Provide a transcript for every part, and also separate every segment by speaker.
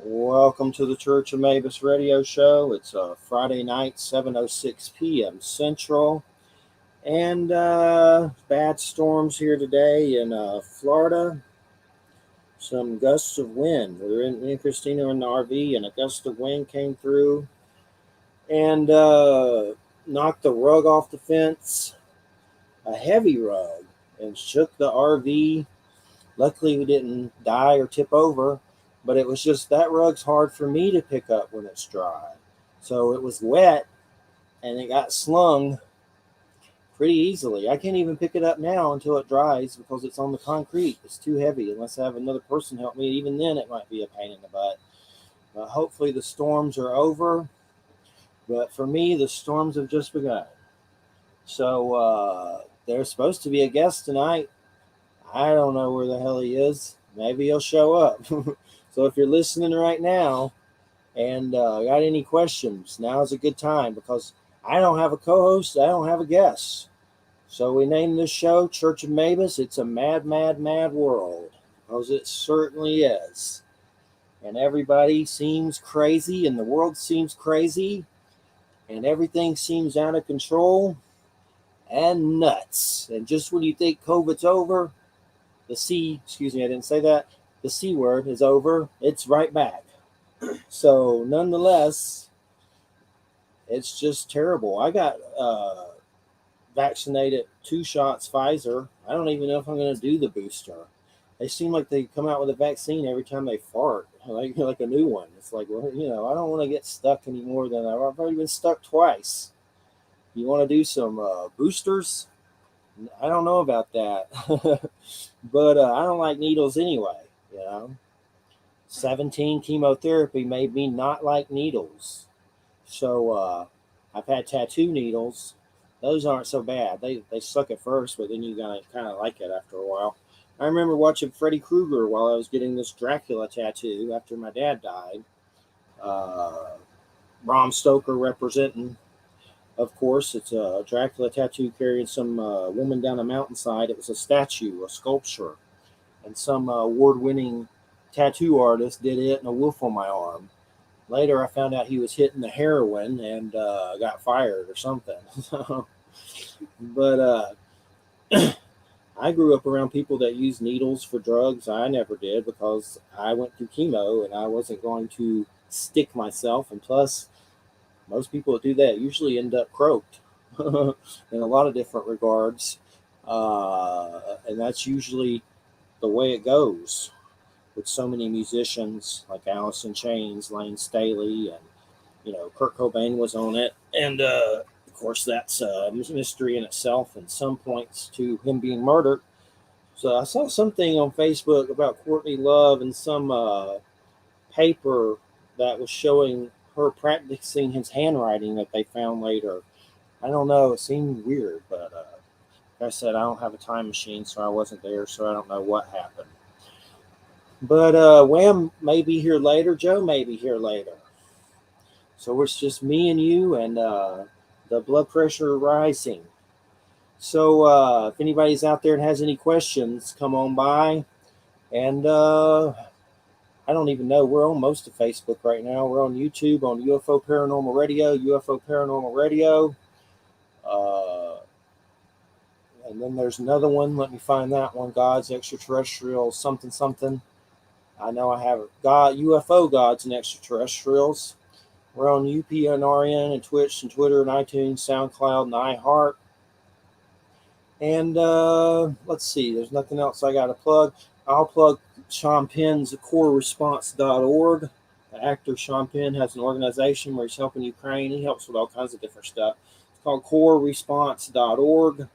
Speaker 1: Welcome to the Church of Mabus radio show. It's Friday night, 7:06 p.m. Central, and bad storms here today in Florida. Some gusts of wind. Me and Christina were in the RV, and a gust of wind came through and knocked the rug off the fence, a heavy rug, and shook the RV. Luckily, we didn't die or tip over, but it was just that rug's hard for me to pick up when it's dry. So it was wet and it got slung pretty easily. I can't even pick it up now until it dries because it's on the concrete. It's too heavy unless I have another person help me. Even then, it might be a pain in the butt. But hopefully, the storms are over. But for me, the storms have just begun. So there's supposed to be a guest tonight. I don't know where the hell he is. Maybe he'll show up. So if you're listening right now and got any questions, now's a good time because I don't have a co-host. I don't have a guest. So we named this show Church of Mabus. It's a mad, mad, mad world because it certainly is. And everybody seems crazy and the world seems crazy and everything seems out of control and nuts. And just when you think COVID's over, excuse me, I didn't say that. The C word is over. It's right back. So, nonetheless, it's just terrible. I got vaccinated 2 shots Pfizer. I don't even know if I'm going to do the booster. They seem like they come out with a vaccine every time they fart, like a new one. It's like, well, I don't want to get stuck any more than I've already been stuck twice. You want to do some boosters? I don't know about that. But I don't like needles anyway. 17 chemotherapy made me not like needles. So I've had tattoo needles. Those aren't so bad. They suck at first, but then you kind of like it after a while. I remember watching Freddy Krueger while I was getting this Dracula tattoo after my dad died. Bram Stoker representing. Of course, it's a Dracula tattoo carrying some woman down a mountainside. It was a statue, a sculpture, and some award-winning tattoo artist did it and a wolf on my arm. Later, I found out he was hitting the heroin and got fired or something. But I grew up around people that use needles for drugs. I never did because I went through chemo and I wasn't going to stick myself. And plus, most people that do that usually end up croaked in a lot of different regards. And that's usually the way it goes with so many musicians like Alice in Chains, Lane Staley, and Kurt Cobain was on it, and of course that's a mystery in itself, and some points to him being murdered. So I saw something on Facebook about Courtney Love and some paper that was showing her practicing his handwriting that they found later. I don't know, it seemed weird, but like I said, I don't have a time machine, so I wasn't there, so I don't know what happened. But Wham may be here later. Joe may be here later. So it's just me and you and the blood pressure rising. So if anybody's out there and has any questions, come on by. And I don't even know. We're on most of Facebook right now. We're on YouTube, on UFO Paranormal Radio, UFO Paranormal Radio. And then there's another one. Let me find that one. God's Extraterrestrial something something. I know I have God, UFO Gods and Extraterrestrials. We're on UPNRN and Twitch and Twitter and iTunes, SoundCloud, and iHeart. And let's see, there's nothing else I got to plug. I'll plug Sean Penn's CoreResponse.org. The actor Sean Penn has an organization where he's helping Ukraine. He helps with all kinds of different stuff. It's called CoreResponse.org.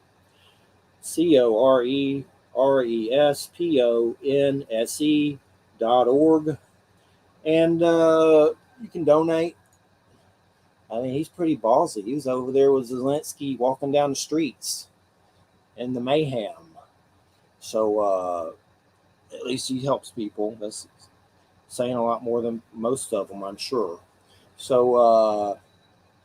Speaker 1: CoreResponse.org. And you can donate. I mean, he's pretty ballsy. He was over there with Zelensky walking down the streets in the mayhem. So at least he helps people. That's saying a lot more than most of them, I'm sure. So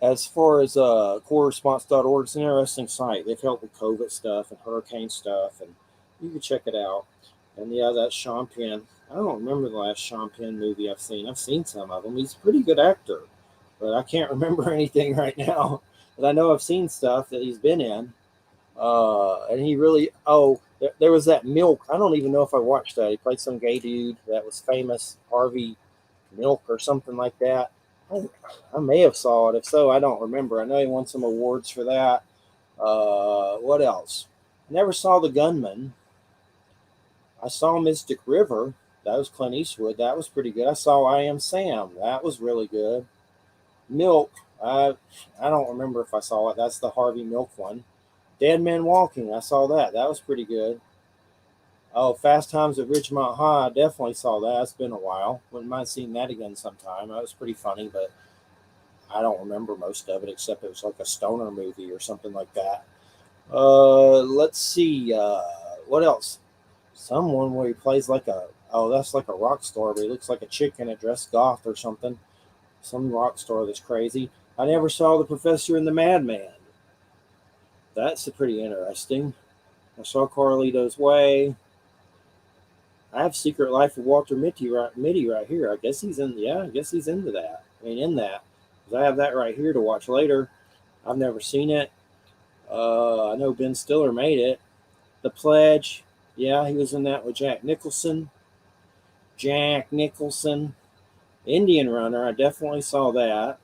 Speaker 1: as far as CoreResponse.org, it's an interesting site. They've helped with COVID stuff and hurricane stuff, and you can check it out. And yeah, that's Sean Penn. I don't remember the last Sean Penn movie I've seen. I've seen some of them. He's a pretty good actor, but I can't remember anything right now. But I know I've seen stuff that he's been in. And he really, there was that Milk. I don't even know if I watched that. He played some gay dude that was famous, Harvey Milk or something like that. I may have saw it. If so, I don't remember. I know he won some awards for that. What else? Never saw The Gunman. I saw Mystic River. That was Clint Eastwood. That was pretty good. I saw I Am Sam. That was really good. Milk. I don't remember if I saw it. That's the Harvey Milk one. Dead Man Walking. I saw that. That was pretty good. Oh, Fast Times at Ridgemont High. I definitely saw that. It's been a while. Wouldn't mind seeing that again sometime. That was pretty funny, but I don't remember most of it except it was like a stoner movie or something like that. Let's see. What else? Someone where he plays like a that's like a rock star, but he looks like a chick in a dress goth or something. Some rock star that's crazy. I never saw The Professor and the Madman. That's pretty interesting. I saw Carlito's Way. I have Secret Life of Walter Mitty right here. I guess he's in. Yeah, I guess he's into that. I mean, in that, because I have that right here to watch later. I've never seen it. I know Ben Stiller made it. The Pledge. Yeah, he was in that with Jack Nicholson. Jack Nicholson. Indian Runner. I definitely saw that.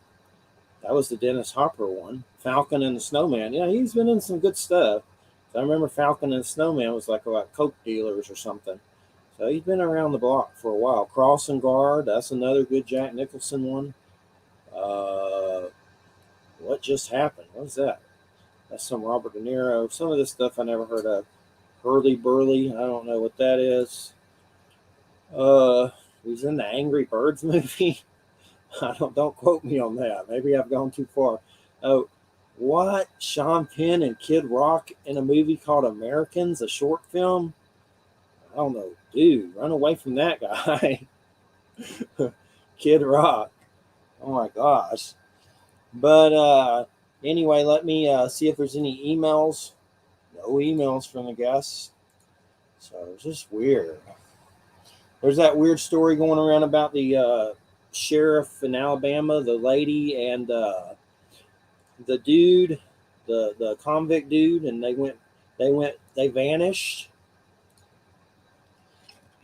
Speaker 1: That was the Dennis Hopper one. Falcon and the Snowman. Yeah, he's been in some good stuff. I remember Falcon and the Snowman was like about coke dealers or something. So he's been around the block for a while. Cross and Guard, that's another good Jack Nicholson one. Uh, what just happened? What is that? That's some Robert De Niro. Some of this stuff I never heard of. Hurly Burly, I don't know what that is. He's in the Angry Birds movie. I don't quote me on that. Maybe I've gone too far. Oh, what? Sean Penn and Kid Rock in a movie called Americans, a short film? I don't know, dude. Run away from that guy. Kid Rock. Oh my gosh. But anyway, let me see if there's any emails. No emails from the guests. So it's just weird. There's that weird story going around about the sheriff in Alabama, the lady, and the dude, the convict dude, and they vanished,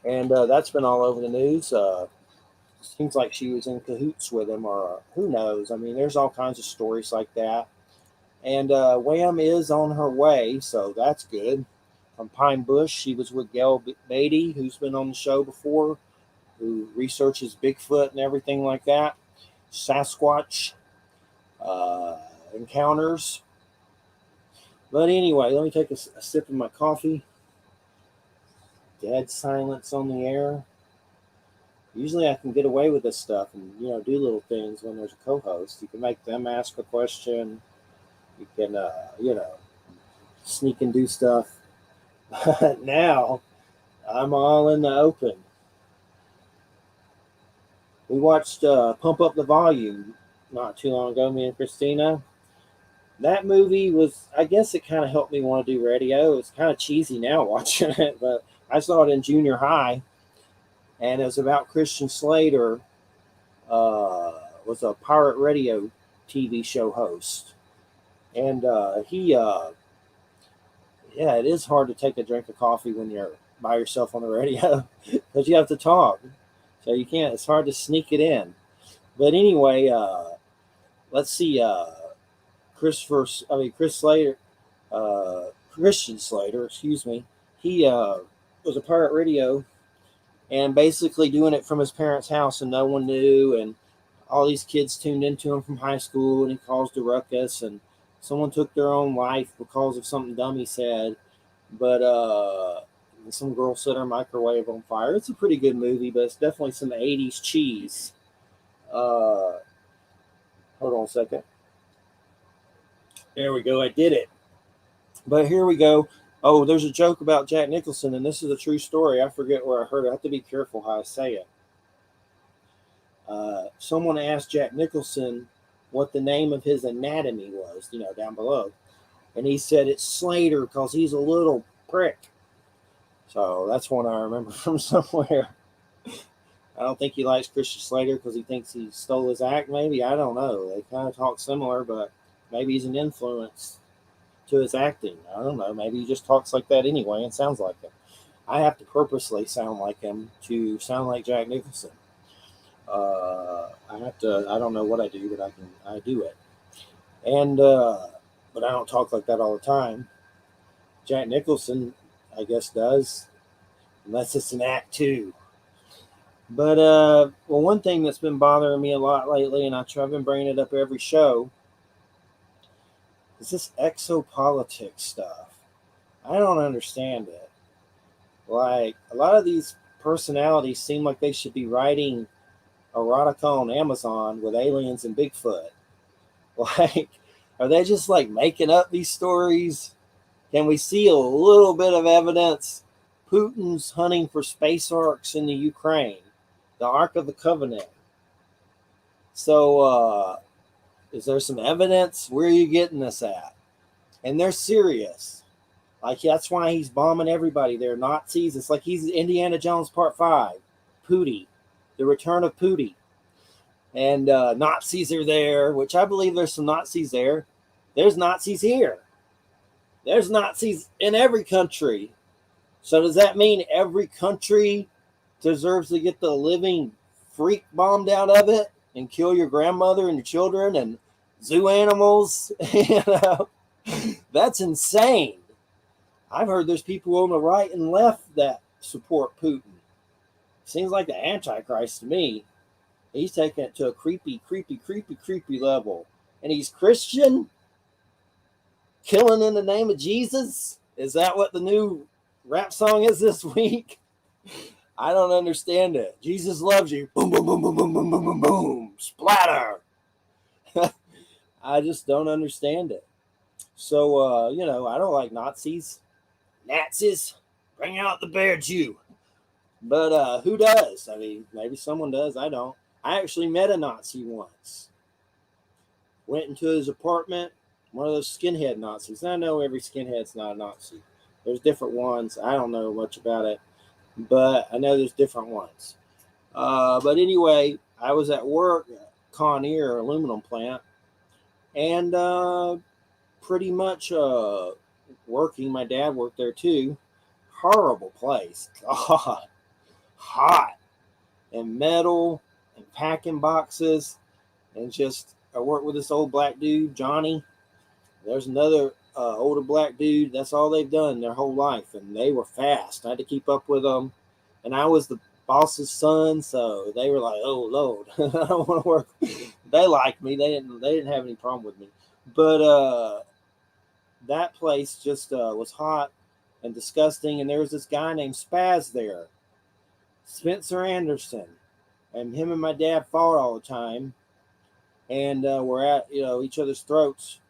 Speaker 1: and that's been all over the news. Seems like she was in cahoots with him, or who knows? I mean, there's all kinds of stories like that. And Wham is on her way, so that's good. From Pine Bush, she was with Gail Beatty, who's been on the show before, who researches Bigfoot and everything like that. Sasquatch uh, encounters. But anyway, let me take a sip of my coffee. Dead silence on the air. Usually I can get away with this stuff and do little things when there's a co-host. You can make them ask a question. You can sneak and do stuff. But now I'm all in the open. We watched Pump Up the Volume not too long ago, me and Christina. That movie was, I guess it kind of helped me want to do radio. It's kind of cheesy now watching it, but I saw it in junior high, and it was about Christian Slater, was a pirate radio TV show host. And yeah, it is hard to take a drink of coffee when you're by yourself on the radio because you have to talk. So you can't, it's hard to sneak it in. But anyway, let's see. Chris Slater, Christian Slater, excuse me. He was a pirate radio and basically doing it from his parents' house, and no one knew. And all these kids tuned into him from high school, and he caused a ruckus. And someone took their own life because of something dumb he said. But some girl set her microwave on fire. It's a pretty good movie, but it's definitely some '80s cheese. Hold on a second. There we go. I did it. But here we go. Oh, there's a joke about Jack Nicholson, and this is a true story. I forget where I heard it. I have to be careful how I say it. Someone asked Jack Nicholson what the name of his anatomy was, down below. And he said it's Slater because he's a little prick. So that's one I remember from somewhere. I don't think he likes Christian Slater because he thinks he stole his act. Maybe, I don't know. They kind of talk similar, but maybe he's an influence to his acting. I don't know. Maybe he just talks like that anyway and sounds like him. I have to purposely sound like him to sound like Jack Nicholson. I have to. I don't know what I do, but I do it. And but I don't talk like that all the time. Jack Nicholson, I guess, does, unless it's an act too. But well, one thing that's been bothering me a lot lately, and I've been bringing it up every show, is this exopolitics stuff. I don't understand it. Like, a lot of these personalities seem like they should be writing erotica on Amazon with aliens and Bigfoot. Like, are they just like making up these stories? Can we see a little bit of evidence? Putin's hunting for space arcs in the Ukraine, the Ark of the Covenant. So, is there some evidence? Where are you getting this at? And they're serious. Like, that's why he's bombing everybody. They're Nazis. It's like he's Indiana Jones Part 5. Pootie. The Return of Pootie. And Nazis are there, which I believe there's some Nazis there. There's Nazis here. There's Nazis in every country. So does that mean every country deserves to get the living freak bombed out of it and kill your grandmother and your children and zoo animals? You know, that's insane. I've heard there's people on the right and left that support Putin. Seems like the Antichrist to me. He's taking it to a creepy level. And he's Christian? Killing in the name of Jesus? Is that what the new rap song is this week? I don't understand it. Jesus loves you. Boom, boom, boom, boom, boom, boom, boom, boom, boom. Splatter. I just don't understand it. So, you know, I don't like Nazis. Nazis, bring out the bear Jew. But who does? I mean, maybe someone does. I don't. I actually met a Nazi once. Went into his apartment, one of those skinhead Nazis. And I know every skinhead's not a Nazi. There's different ones. I don't know much about it, but I know there's different ones. But anyway, I was at work at Conair aluminum plant, and pretty much working. My dad worked there too. Horrible place. God, hot and metal and packing boxes, and just I worked with this old black dude, Johnny. There's another older black dude. That's all they've done their whole life, and they were fast. I had to keep up with them, and I was the boss's son, so they were like, "Oh Lord, I don't want to work." They liked me. They didn't have any problem with me, but that place just was hot and disgusting. And there was this guy named Spaz there, Spencer Anderson, and him and my dad fought all the time, and were at each other's throats.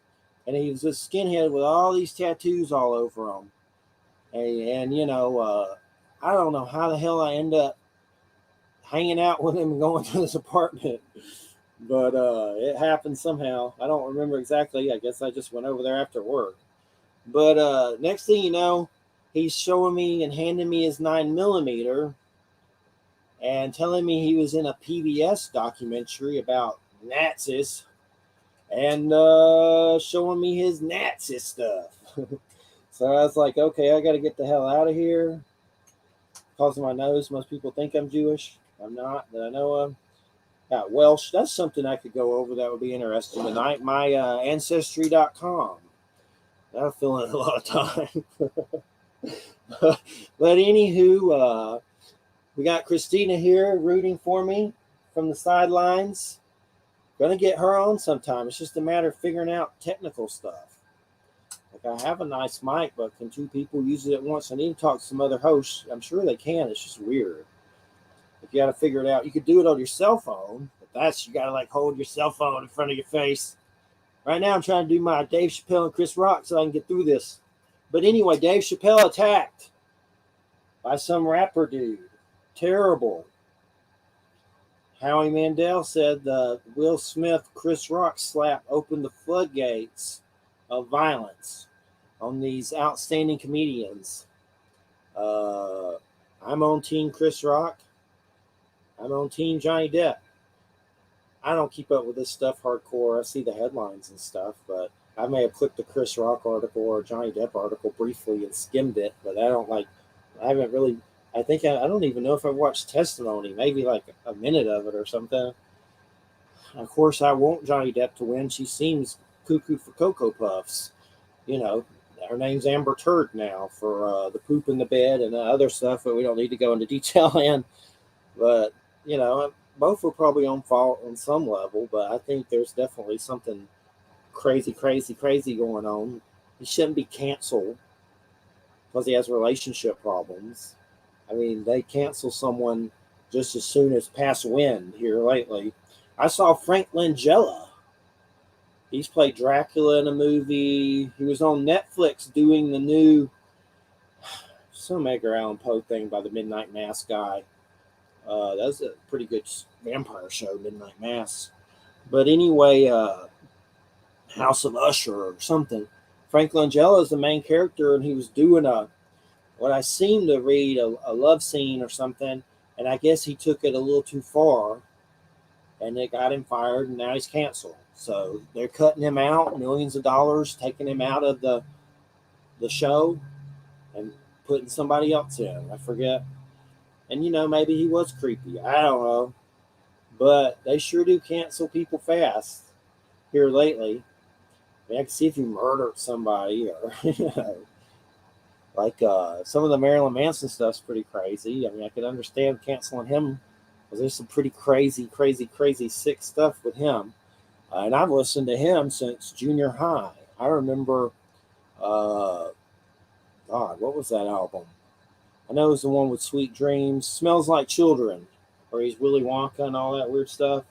Speaker 1: And he was this skinhead with all these tattoos all over him. And I don't know how the hell I end up hanging out with him and going to his apartment. But it happened somehow. I don't remember exactly. I guess I just went over there after work. But next thing you know, he's showing me and handing me his 9mm and telling me he was in a PBS documentary about Nazis. And showing me his Nazi stuff. So I was like, okay, I got to get the hell out of here. Because of my nose, most people think I'm Jewish. I'm not, that I know of. Got Welsh. That's something I could go over that would be interesting tonight. My Ancestry.com. That'll fill in a lot of time. But anywho, we got Christina here rooting for me from the sidelines. Gonna get her on sometime. It's just a matter of figuring out technical stuff. Like, I have a nice mic, but can two people use it at once? I need to talk to some other hosts. I'm sure they can. It's just weird. If you got to figure it out, you could do it on your cell phone, but you got to like hold your cell phone in front of your face. Right now, I'm trying to do my Dave Chappelle and Chris Rock so I can get through this. But anyway, Dave Chappelle attacked by some rapper dude. Terrible. Howie Mandel said the Will Smith, Chris Rock slap opened the floodgates of violence on these outstanding comedians. Uh, I'm on Team Chris Rock. I'm on Team Johnny Depp. I don't keep up with this stuff hardcore. I see the headlines and stuff, but I may have clicked a Chris Rock article or a Johnny Depp article briefly and skimmed it, but I don't like. I haven't really. I think I don't even know if I've watched Testimony. Maybe like a minute of it or something. Of course, I want Johnny Depp to win. She seems cuckoo for Cocoa Puffs. You know, her name's Amber Turd now for the poop in the bed and other stuff that we don't need to go into detail in. But both were probably on fault on some level. But I think there's definitely something crazy, crazy, crazy going on. He shouldn't be canceled because he has relationship problems. I mean, they cancel someone just as soon as past wind here lately. I saw Frank Langella. He's played Dracula in a movie. He was on Netflix doing the new some Edgar Allan Poe thing by the Midnight Mass guy. That was a pretty good vampire show, Midnight Mass. But anyway, House of Usher or something. Frank Langella is the main character, and he was doing what I seem to read a love scene or something, and I guess he took it a little too far, and it got him fired, and now he's canceled. So they're cutting him out, millions of dollars, taking him out of the show, and putting somebody else in. I forget. And maybe he was creepy. I don't know. But they sure do cancel people fast here lately. I mean, I can see if you murdered somebody or, like some of the Marilyn Manson stuff's pretty crazy. I mean, I could understand canceling him because there's some pretty crazy, crazy, crazy sick stuff with him. And I've listened to him since junior high. I remember, God, what was that album? I know it was the one with Sweet Dreams, Smells Like Children, where he's Willy Wonka and all that weird stuff.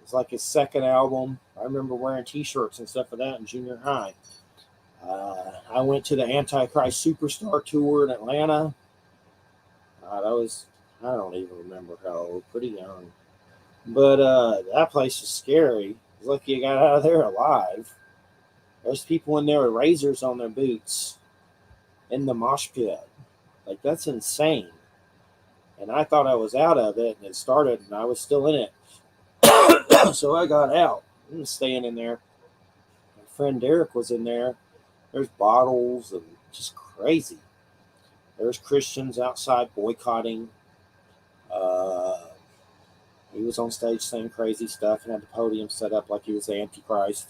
Speaker 1: It's like his second album. I remember wearing T-shirts and stuff of that in junior high. I went to the Antichrist Superstar tour in Atlanta. I don't even remember how old, pretty young. But that place was scary. It's lucky you got out of there alive. There's people in there with razors on their boots in the mosh pit. Like, that's insane. And I thought I was out of it, and it started, and I was still in it. So I got out. I'm staying in there. My friend Derek was in there. There's bottles and just crazy. There's Christians outside boycotting. He was on stage saying crazy stuff and had the podium set up like he was the Antichrist.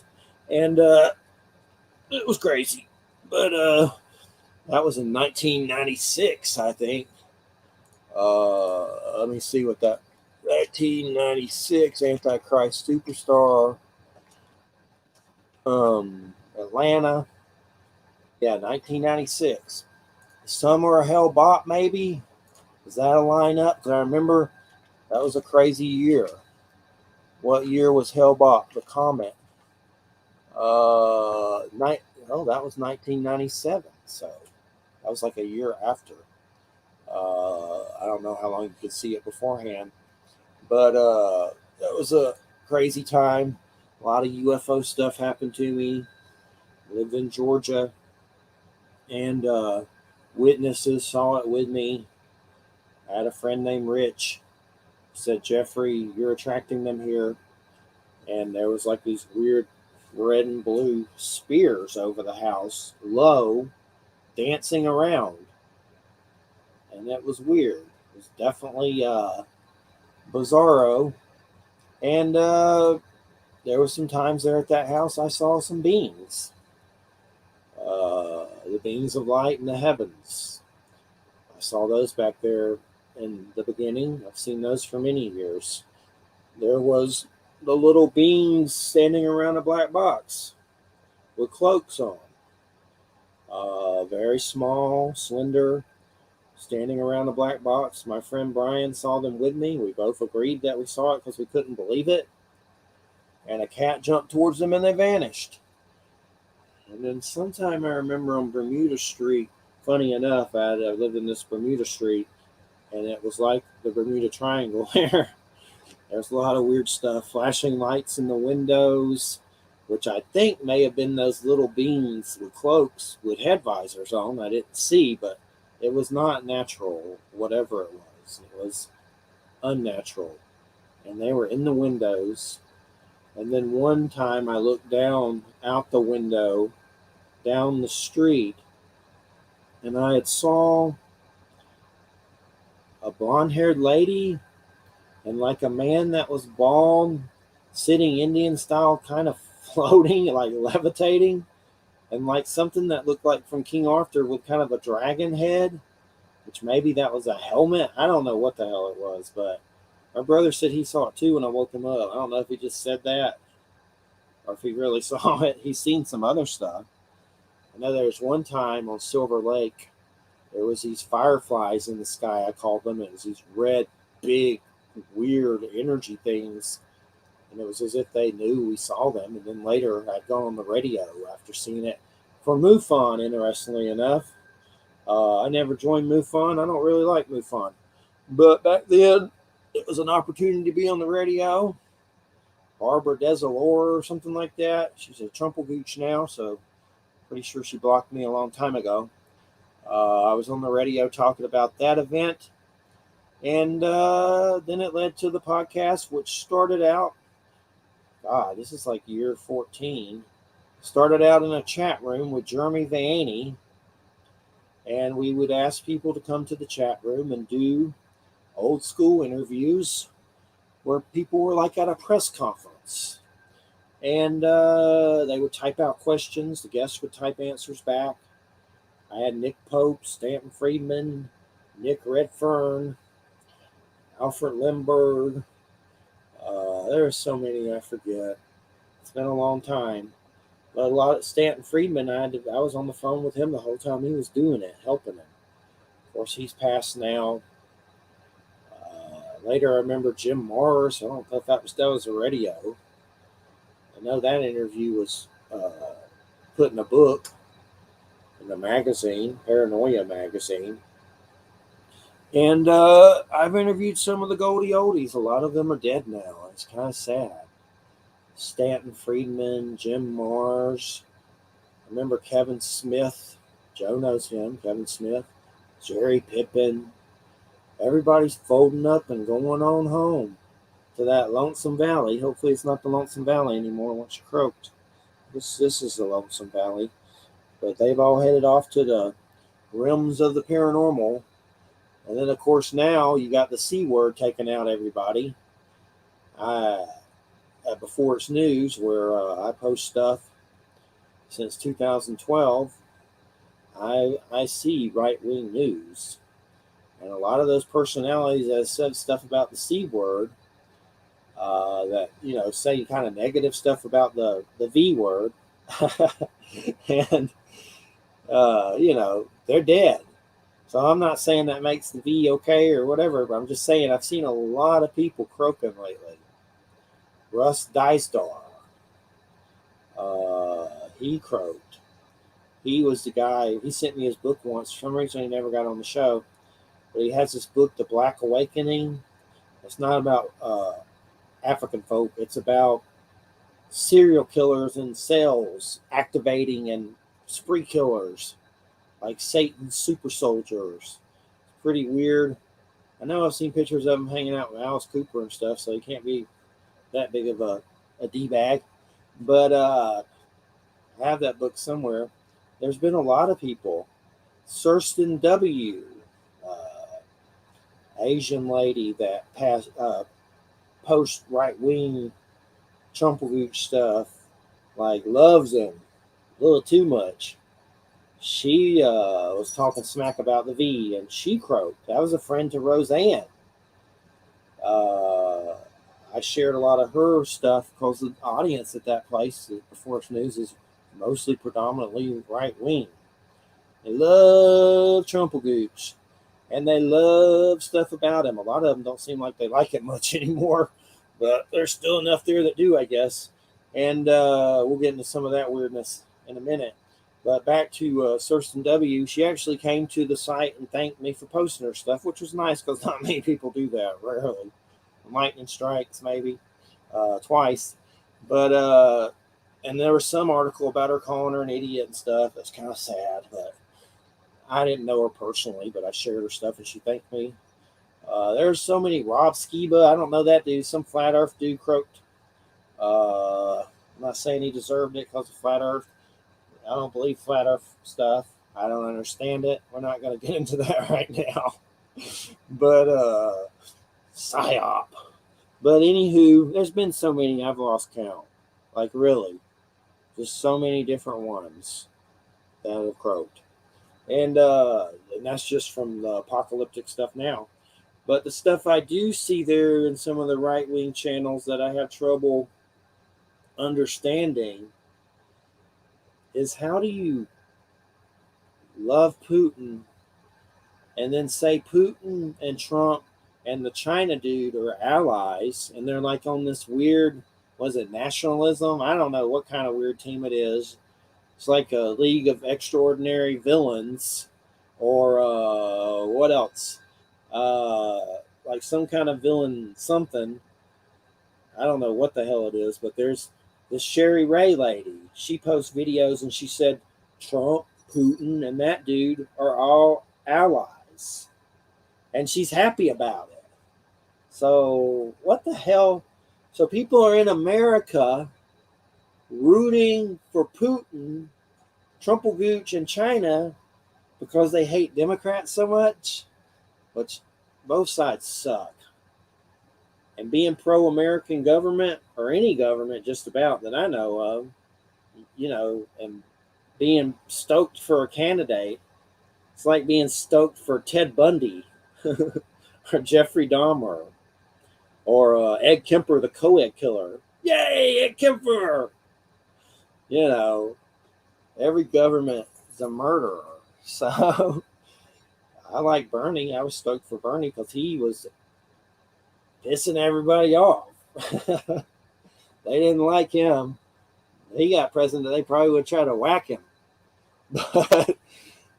Speaker 1: And it was crazy. But that was in 1996, I think. Let me see what that 1996 Antichrist Superstar, Atlanta. Yeah, 1996. Summer of Hell Bop, maybe. Is that a lineup? Because I remember that was a crazy year. What year was Hell Bop? The comment. That was 1997. So that was like a year after. I don't know how long you could see it beforehand, but that was a crazy time. A lot of UFO stuff happened to me. Lived in Georgia, and witnesses saw it with me. I had a friend named Rich. Said, Jeffrey, you're attracting them here. And there was like these weird red and blue spears over the house, low, dancing around. And that was weird. It was definitely bizarro. And there were some times there at that house I saw some beings. The beings of light in the heavens. I saw those back there in the beginning. I've seen those for many years. There was the little beings standing around a black box with cloaks on. Very small, slender, standing around the black box. My friend Brian saw them with me. We both agreed that we saw it because we couldn't believe it. And a cat jumped towards them and they vanished. And then sometime I remember on Bermuda Street, funny enough, I lived in this Bermuda Street, and it was like the Bermuda Triangle there. There's a lot of weird stuff, flashing lights in the windows, which I think may have been those little beings with cloaks with head visors on. I didn't see, but It was not natural, whatever it was. It was unnatural. And they were in the windows. And then one time I looked down out the window, down the street, and I had saw a blonde-haired lady and like a man that was bald, sitting Indian style, kind of floating, like levitating, and like something that looked like from King Arthur with kind of a dragon head, which maybe that was a helmet. I don't know what the hell it was, but my brother said he saw it too when I woke him up. I don't know if he just said that or if he really saw it. He's seen some other stuff. I know there was one time on Silver Lake, there was these fireflies in the sky. I called them. It was these red, big, weird energy things, and it was as if they knew we saw them. And then later, I'd gone on the radio after seeing it for MUFON. Interestingly enough, I never joined MUFON. I don't really like MUFON, but back then, it was an opportunity to be on the radio. Barbara Desolore or something like that. She's a Trumpelgooch now, so pretty sure she blocked me a long time ago. I was on the radio talking about that event, and then it led to the podcast, which started out, God, this is like year 14. Started out in a chat room with Jeremy Vaney, and we would ask people to come to the chat room and do old school interviews where people were like at a press conference. And they would type out questions. The guests would type answers back. I had Nick Pope, Stanton Friedman, Nick Redfern, Alfred Limburg. There are so many I forget. It's been a long time. But a lot of Stanton Friedman, I was on the phone with him the whole time he was doing it, helping him. Of course, he's passed now. Later, I remember Jim Morris. I don't know if that was a radio. I know that interview was put in a book in the magazine, Paranoia magazine. And I've interviewed some of the Goldie Oldies. A lot of them are dead now. It's kind of sad. Stanton Friedman, Jim Mars. I remember Kevin Smith. Joe knows him, Kevin Smith. Jerry Pippin. Everybody's folding up and going on home to that Lonesome Valley. Hopefully it's not the Lonesome Valley anymore once you're croaked. This is the Lonesome Valley. But they've all headed off to the realms of the paranormal. And then, of course, now you got the C word taking out everybody. Before it's news, where I post stuff since 2012, I see right-wing news. And a lot of those personalities that have said stuff about the C word, that, say kind of negative stuff about the V word, and, they're dead. So I'm not saying that makes the V okay or whatever, but I'm just saying I've seen a lot of people croaking lately. Russ Dysdar, he croaked. He was the guy, he sent me his book once. For some reason he never got on the show. But he has this book, The Black Awakening. It's not about African folk. It's about serial killers and cells activating and spree killers, like Satan's super soldiers. It's pretty weird. I know I've seen pictures of him hanging out with Alice Cooper and stuff, so he can't be that big of a D-bag. But I have that book somewhere. There's been a lot of people. Thurston W., Asian lady that posts right-wing Trumpelgooch stuff, like loves him a little too much. She was talking smack about the V, and she croaked. That was a friend to Roseanne. I shared a lot of her stuff because the audience at that place, the Force News, is mostly predominantly right-wing. They love Trumpelgooch, and they love stuff about him. A lot of them don't seem like they like it much anymore, but there's still enough there that do, I guess. And we'll get into some of that weirdness in a minute. But back to Thurston W., she actually came to the site and thanked me for posting her stuff, which was nice because not many people do that, rarely. Lightning strikes, maybe, twice. But, and there was some article about her calling her an idiot and stuff. That's kind of sad, but I didn't know her personally, but I shared her stuff and she thanked me. There's so many. Rob Skiba, I don't know that dude. Some flat Earth dude croaked. I'm not saying he deserved it because of flat Earth. I don't believe flat Earth stuff. I don't understand it. We're not going to get into that right now. But psyop. But anywho, there's been so many I've lost count. Like really, just so many different ones that have croaked, and that's just from the apocalyptic stuff now. But the stuff I do see there in some of the right wing channels that I have trouble understanding is how do you love Putin and then say Putin and Trump and the China dude are allies and they're like on this weird, was it nationalism? I don't know what kind of weird team it is. It's like a league of extraordinary villains or what else? Like some kind of villain something. I don't know what the hell it is, but there's this Sherry Ray lady. She posts videos and she said Trump, Putin, and that dude are all allies. And she's happy about it. So, what the hell? So, people are in America rooting for Putin, Trumpelgooch, and China because they hate Democrats so much, which both sides suck. And being pro American government, or any government just about that I know of, and being stoked for a candidate, it's like being stoked for Ted Bundy or Jeffrey Dahmer or Ed Kemper, the co-ed killer. Yay, Ed Kemper! Every government is a murderer. So I like Bernie. I was stoked for Bernie because he was pissing everybody off. They didn't like him. He got president, they probably would try to whack him.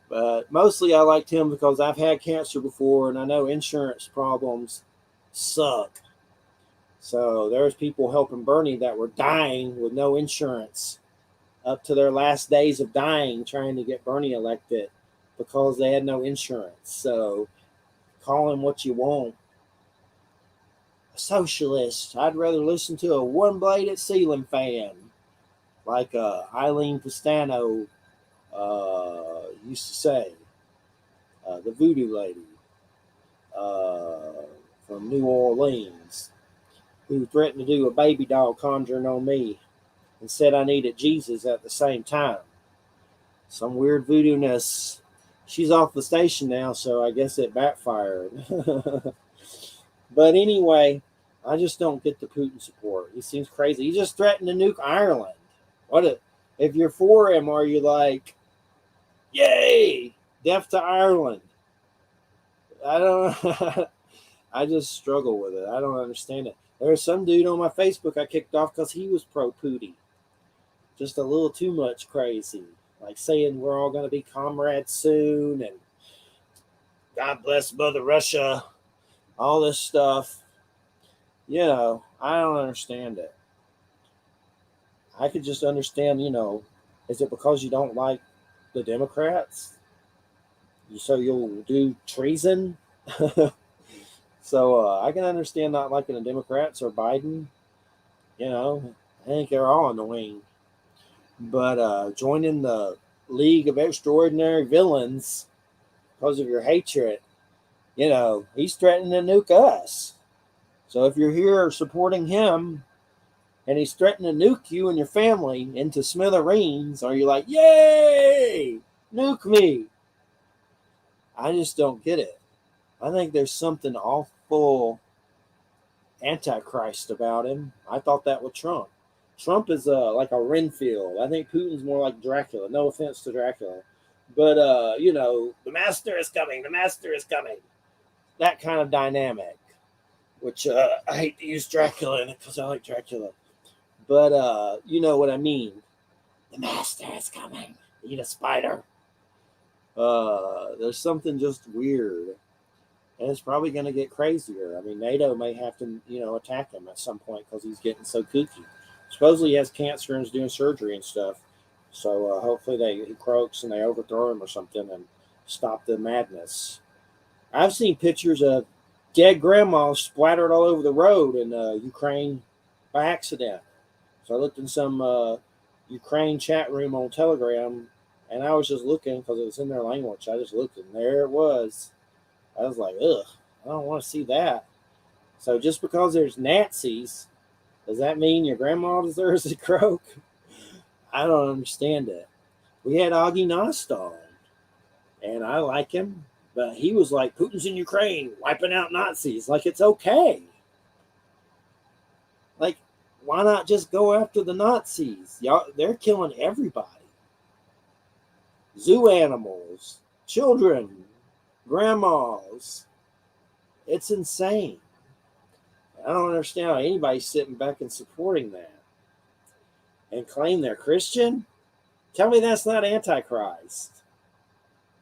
Speaker 1: But mostly I liked him because I've had cancer before and I know insurance problems suck. So there's people helping Bernie that were dying with no insurance up to their last days of dying trying to get Bernie elected because they had no insurance. So call him what you want. A socialist. I'd rather listen to a one-bladed ceiling fan like Eileen Pistano used to say, the voodoo lady from New Orleans, who threatened to do a baby doll conjuring on me and said I needed Jesus at the same time. Some weird voodoo-ness. She's off the station now, so I guess it backfired. But anyway, I just don't get the Putin support. He seems crazy. He just threatened to nuke Ireland. If you're for him, are you like, yay, death to Ireland? I don't. I just struggle with it. I don't understand it. There was some dude on my Facebook I kicked off because he was pro Putin. Just a little too much crazy, like saying we're all going to be comrades soon and God bless Mother Russia, all this stuff. I don't understand it. I could just understand, is it because you don't like the Democrats? So you'll do treason? So I can understand not liking the Democrats or Biden. I think they're all annoying. But joining the League of Extraordinary Villains because of your hatred, he's threatening to nuke us. So if you're here supporting him and he's threatening to nuke you and your family into smithereens, are you like, yay, nuke me? I just don't get it. I think there's something awful antichrist about him. I thought that with Trump. Trump is like a Renfield. I think Putin's more like Dracula. No offense to Dracula. But, the master is coming. The master is coming. That kind of dynamic. Which I hate to use Dracula in it because I like Dracula. But you know what I mean. The master is coming. Eat a spider. There's something just weird. And it's probably going to get crazier. I mean, NATO may have to, attack him at some point because he's getting so kooky. Supposedly he has cancer and is doing surgery and stuff. So hopefully he croaks and they overthrow him or something. And stop the madness. I've seen pictures of dead grandmas splattered all over the road in Ukraine by accident. So I looked in some Ukraine chat room on Telegram, and I was just looking because it was in their language. I just looked, and there it was. I was like, ugh, I don't want to see that. So just because there's Nazis, does that mean your grandma deserves a croak? I don't understand it. We had Augie Nostal, and I like him, but he was like, Putin's in Ukraine, wiping out Nazis. Like, it's okay. Like, why not just go after the Nazis? Y'all, they're killing everybody. Zoo animals, children, grandmas. It's insane. I don't understand how anybody's sitting back and supporting that and claim they're Christian. Tell me that's not Antichrist.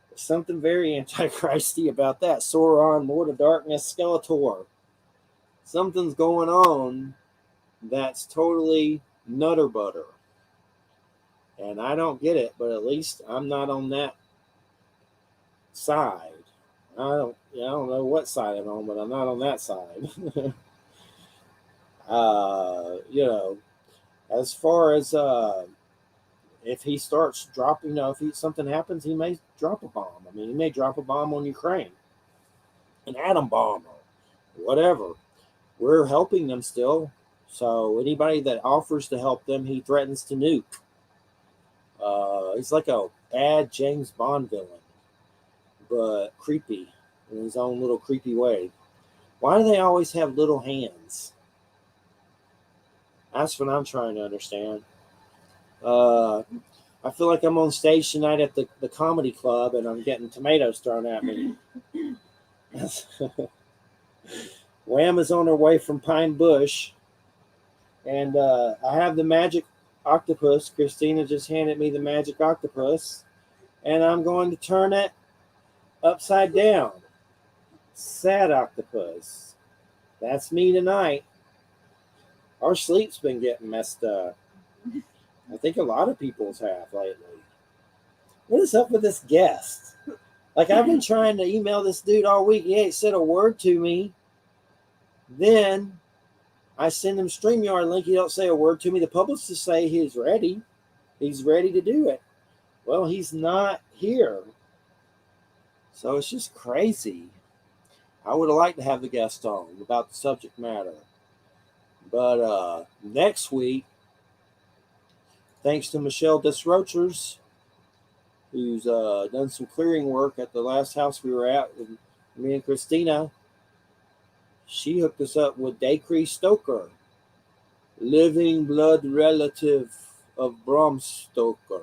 Speaker 1: There's something very Antichristy about that. Sauron, Lord of Darkness, Skeletor. Something's going on that's totally nutter butter. And I don't get it, but at least I'm not on that side. I don't know what side I'm on, but I'm not on that side. As far as if he starts dropping, if something happens, he may drop a bomb. I mean, he may drop a bomb on Ukraine, an atom bomb or whatever. We're helping them still. So anybody that offers to help them, he threatens to nuke. He's like a bad James Bond villain, but creepy in his own little creepy way. Why do they always have little hands? That's what I'm trying to understand. I feel like I'm on stage tonight at the comedy club and I'm getting tomatoes thrown at me. Wham is on her way from Pine Bush. And I have the magic octopus. Christina just handed me the magic octopus. And I'm going to turn it upside down. Sad octopus. That's me tonight. Our sleep's been getting messed up. I think a lot of people's have lately. What is up with this guest? Like, I've been trying to email this dude all week. He ain't said a word to me. Then I send him StreamYard link. He don't say a word to me. The publicist say he's ready. He's ready to do it. Well, he's not here. So it's just crazy. I would have liked to have the guest on about the subject matter. But next week, thanks to Michelle Desrochers, who's done some clearing work at the last house we were at with me and Christina, she hooked us up with Dacre Stoker, living blood relative of Bram Stoker.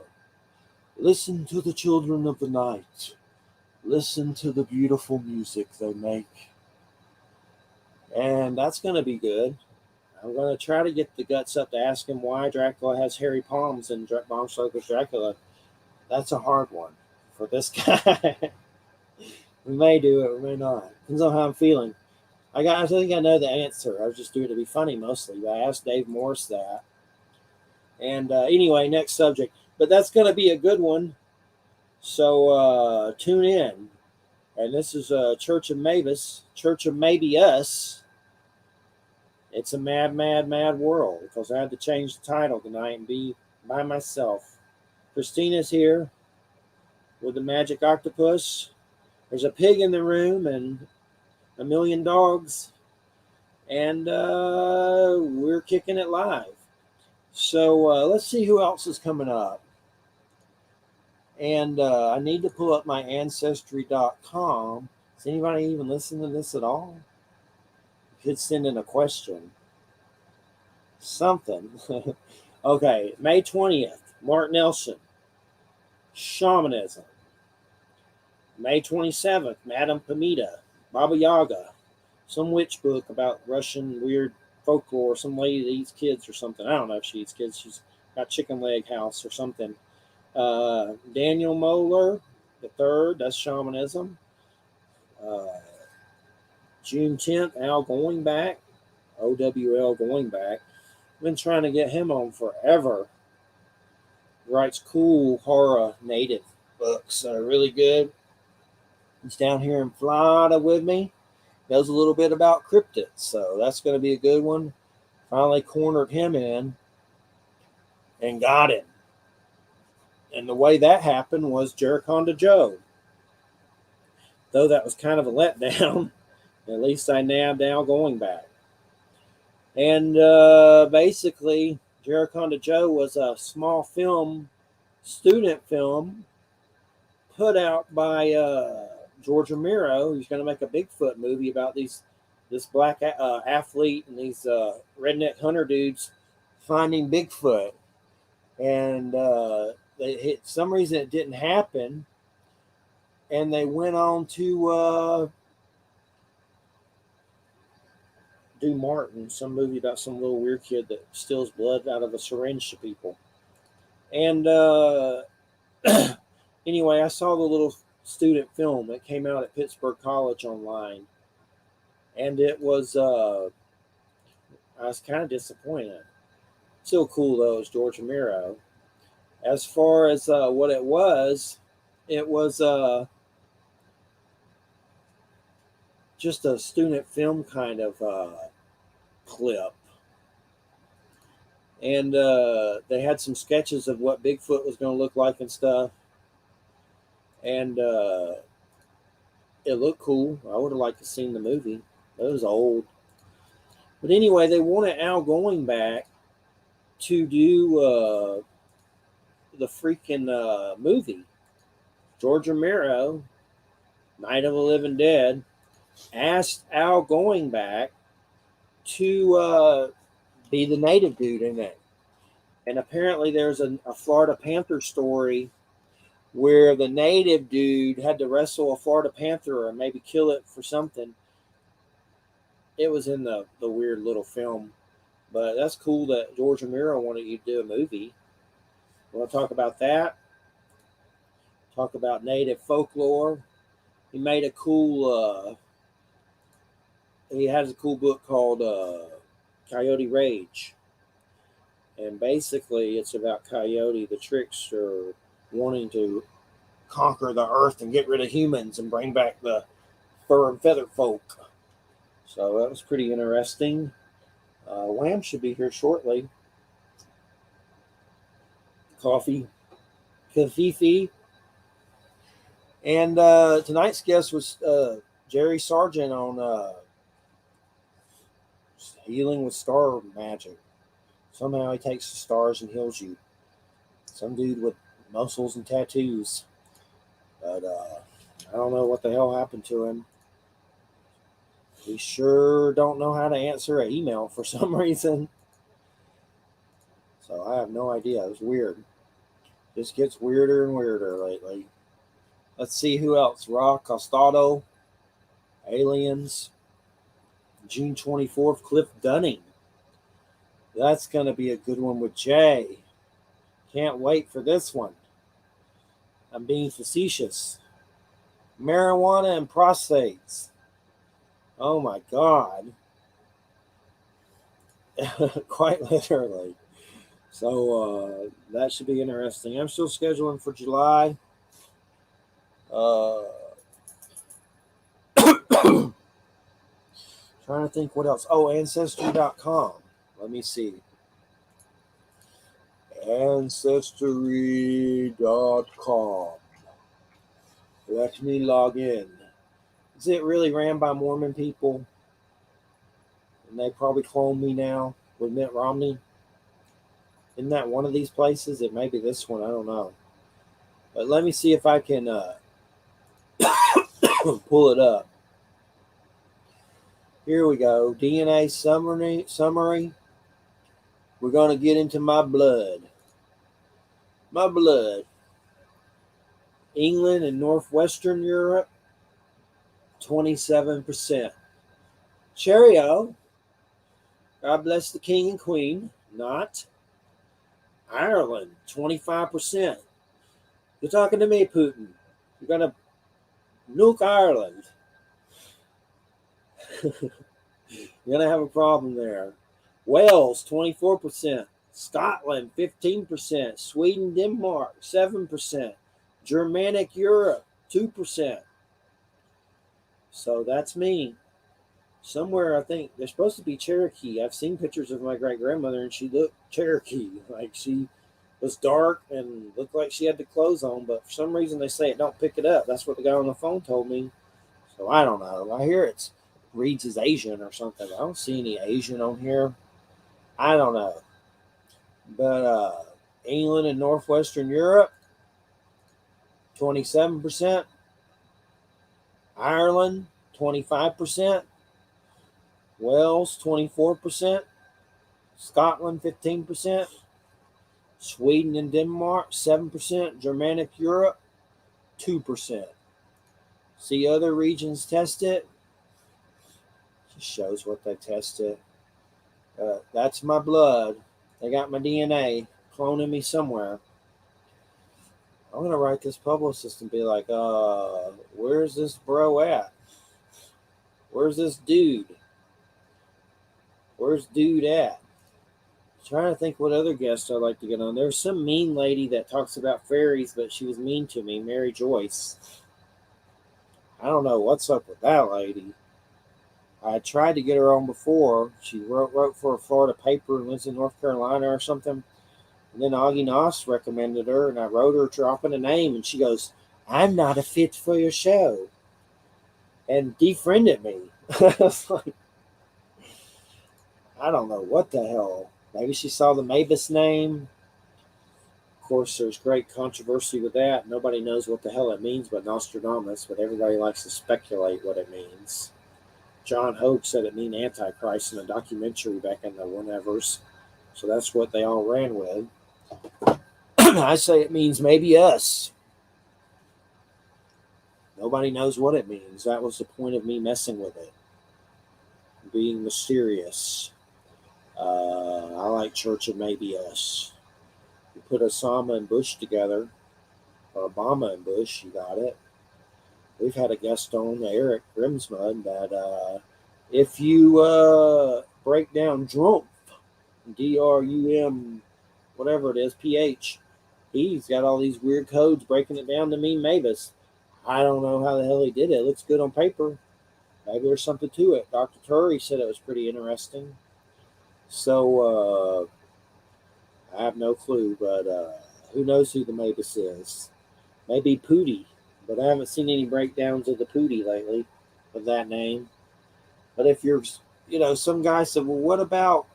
Speaker 1: Listen to the children of the night. Listen to the beautiful music they make. And that's going to be good. I'm going to try to get the guts up to ask him why Dracula has hairy palms in Bram Stoker's Dracula. That's a hard one for this guy. We may do it, we may not. Depends on how I'm feeling. I think I know the answer. I was just doing it to be funny mostly, but I asked Dave Morse that. And anyway, next subject. But that's going to be a good one. So tune in. And this is Church of Mabus, Church of Maybe Us. It's a mad, mad, mad world because I had to change the title tonight and be by myself. Christina's here with the magic octopus. There's a pig in the room and a million dogs. And we're kicking it live. So let's see who else is coming up. And I need to pull up my Ancestry.com. Does anybody even listen to this at all? You could send in a question. Something. Okay, May 20th, Mark Nelson. Shamanism. May 27th, Madame Pamita. Baba Yaga. Some witch book about Russian weird folklore. Some lady that eats kids or something. I don't know if she eats kids. She's got chicken leg house or something. Daniel Moeller, the third, that's shamanism. June 10th, Al Going Back, OWL Going Back. Been trying to get him on forever. Writes cool horror native books that are really good. He's down here in Florida with me. Knows a little bit about cryptids, so that's going to be a good one. Finally cornered him in and got him. And the way that happened was Jericonda Joe. Though that was kind of a letdown, at least I nabbed Al going back. And basically, Jericonda Joe was a small film, student film, put out by George Romero, who's going to make a Bigfoot movie about this black athlete and these redneck hunter dudes finding Bigfoot. And some reason it didn't happen, and they went on to do Martin, some movie about some little weird kid that steals blood out of a syringe to people. And anyway, I saw the little student film that came out at Pittsburgh College online, and it was I was kind of disappointed. Still cool though, it's George Romero. As far as what it was just a student film kind of clip. And they had some sketches of what Bigfoot was going to look like and stuff. And it looked cool. I would have liked to have seen the movie. It was old. But anyway, they wanted Al going back to do the freaking movie. George Romero, Night of the Living Dead, asked Al going back to be the native dude in it. And apparently there's a Florida Panther story where the native dude had to wrestle a Florida Panther or maybe kill it for something. It was in the weird little film. But that's cool that George Romero wanted you to do a movie. We want to talk about that. Talk about native folklore. He made a cool he has a cool book called Coyote Rage. And basically it's about Coyote the trickster wanting to conquer the earth and get rid of humans and bring back the fur and feather folk. So that was pretty interesting. Lamb should be here shortly. Coffee, Kafifi. And tonight's guest was Jerry Sargent on healing with star magic. Somehow he takes the stars and heals you. Some dude with muscles and tattoos. But I don't know what the hell happened to him. We sure don't know how to answer an email for some reason. So I have no idea. It was weird. Just gets weirder and weirder lately. Let's see who else. Rock Costado, Aliens, June 24th, Cliff Dunning. That's going to be a good one with Jay. Can't wait for this one. I'm being facetious. Marijuana and prostates. Oh my God. Quite literally. So that should be interesting. I'm still scheduling for July. Trying to think what else. Oh, Ancestry.com. Let me see. Ancestry.com. Let me log in. Is it really ran by Mormon people? And they probably clone me now with Mitt Romney. Isn't that one of these places? It may be this one. I don't know. But let me see if I can pull it up. Here we go. DNA summary. We're going to get into my blood. My blood. England and Northwestern Europe, 27%. Cheerio. God bless the King and Queen. Not. Ireland, 25%. You're talking to me, Putin. You're going to nuke Ireland. You're going to have a problem there. Wales, 24%. Scotland, 15%. Sweden, Denmark, 7%. Germanic Europe, 2%. So that's me. Somewhere I think they're supposed to be Cherokee. I've seen pictures of my great grandmother and she looked Cherokee. Like she was dark and looked like she had the clothes on, but for some reason they say it don't pick it up. That's what the guy on the phone told me. So I don't know. I hear it's reads as Asian or something. I don't see any Asian on here. I don't know. But England and Northwestern Europe, 27%. Ireland, 25%. Wales, 24%. Scotland, 15%. Sweden and Denmark, 7%. Germanic Europe, 2%. See other regions tested. Just shows what they tested. That's my blood. They got my DNA cloning me somewhere. I'm gonna write this publicist and be like, where's this bro at? Where's this dude? Where's dude at? Trying to think what other guests I'd like to get on. There's some mean lady that talks about fairies, but she was mean to me, Mary Joyce. I don't know what's up with that lady. I tried to get her on before. She wrote for a Florida paper and lives in North Carolina or something. And then Augie Noss recommended her, and I wrote her dropping a name, and she goes, "I'm not a fit for your show," and defriended me. I was like, I don't know what the hell. Maybe she saw the Mabus name. Of course, there's great controversy with that. Nobody knows what the hell it means but Nostradamus, but everybody likes to speculate what it means. John Hope said it meant Antichrist in a documentary back in the whenevers. So that's what they all ran with. I say it means maybe us. Nobody knows what it means. That was the point of me messing with it. Being mysterious. I like Church of Maybe Us. You put Osama and Bush together, or Obama and Bush, you got it. We've had a guest on, Eric Grimsmud, that if you break down Drumpf, DRUM, whatever it is, PH, he's got all these weird codes breaking it down to mean Mavis. I don't know how the hell he did it. It looks good on paper. Maybe there's something to it. Dr. Turry said it was pretty interesting. So, I have no clue, but who knows who the Mavis is? Maybe Pootie, but I haven't seen any breakdowns of the Pootie lately of that name. But if you're, some guy said, well, what about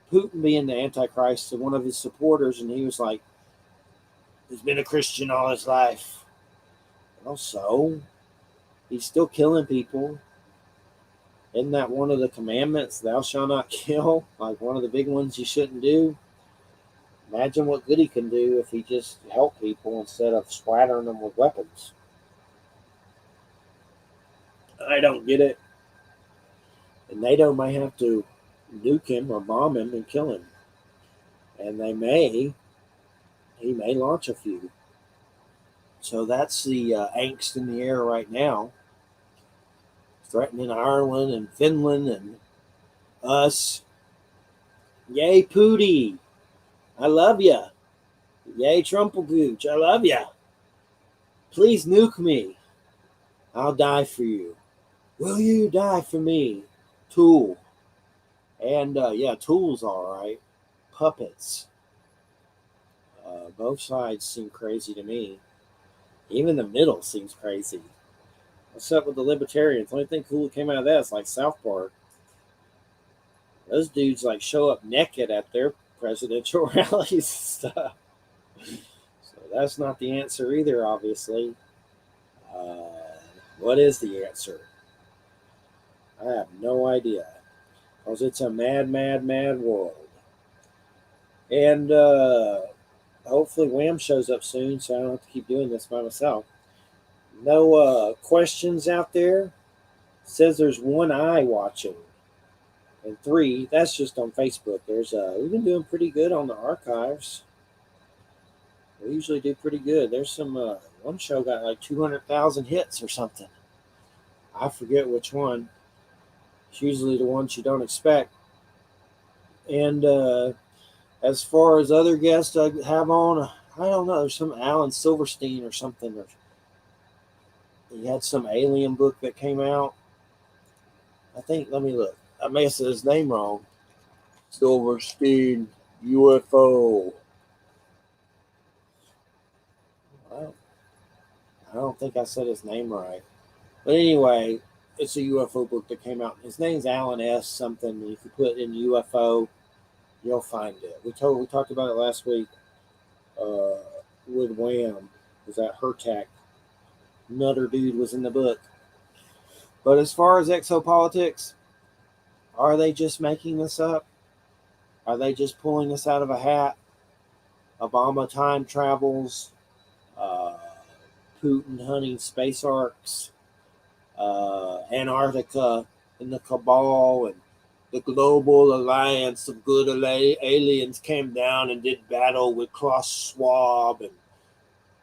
Speaker 1: Putin being the Antichrist and one of his supporters? And he was like, he's been a Christian all his life. Well, so he's still killing people. Isn't that one of the commandments, thou shalt not kill? Like one of the big ones you shouldn't do. Imagine what good he can do if he just helped people instead of splattering them with weapons. I don't get it. And NATO may have to nuke him or bomb him and kill him. And he may launch a few. So that's the angst in the air right now. Threatening Ireland and Finland and us. Yay, Pootie. I love ya. Yay, Trumpelgooch. I love ya. Please nuke me. I'll die for you. Will you die for me? Tool. And Tool's all right. Puppets. Both sides seem crazy to me. Even the middle seems crazy. What's up with the libertarians? The only thing cool that came out of that is like South Park. Those dudes like show up naked at their presidential rallies and stuff. So that's not the answer either, obviously. What is the answer? I have no idea. Because it's a mad, mad, mad world. And hopefully Wham shows up soon so I don't have to keep doing this by myself. No questions out there? It says there's one eye watching. And 3, that's just on Facebook. We've been doing pretty good on the archives. We usually do pretty good. There's some one show got like 200,000 hits or something. I forget which one. It's usually the ones you don't expect. And as far as other guests I have on, I don't know. There's some Alan Silverstein or something. He had some alien book that came out. I think, let me look. I may have said his name wrong. Silverstein UFO. I don't think I said his name right. But anyway, it's a UFO book that came out. His name's Alan S. something. If you put in UFO, you'll find it. We talked about it last week uh, with Wham. Was that Hertak? Nutter dude was in the book. But as far as exopolitics, are they just making this up? Are they just pulling this out of a hat? Obama time travels, uh, Putin hunting space arcs, Antarctica and the cabal and the global alliance of good aliens came down and did battle with Klaus Schwab and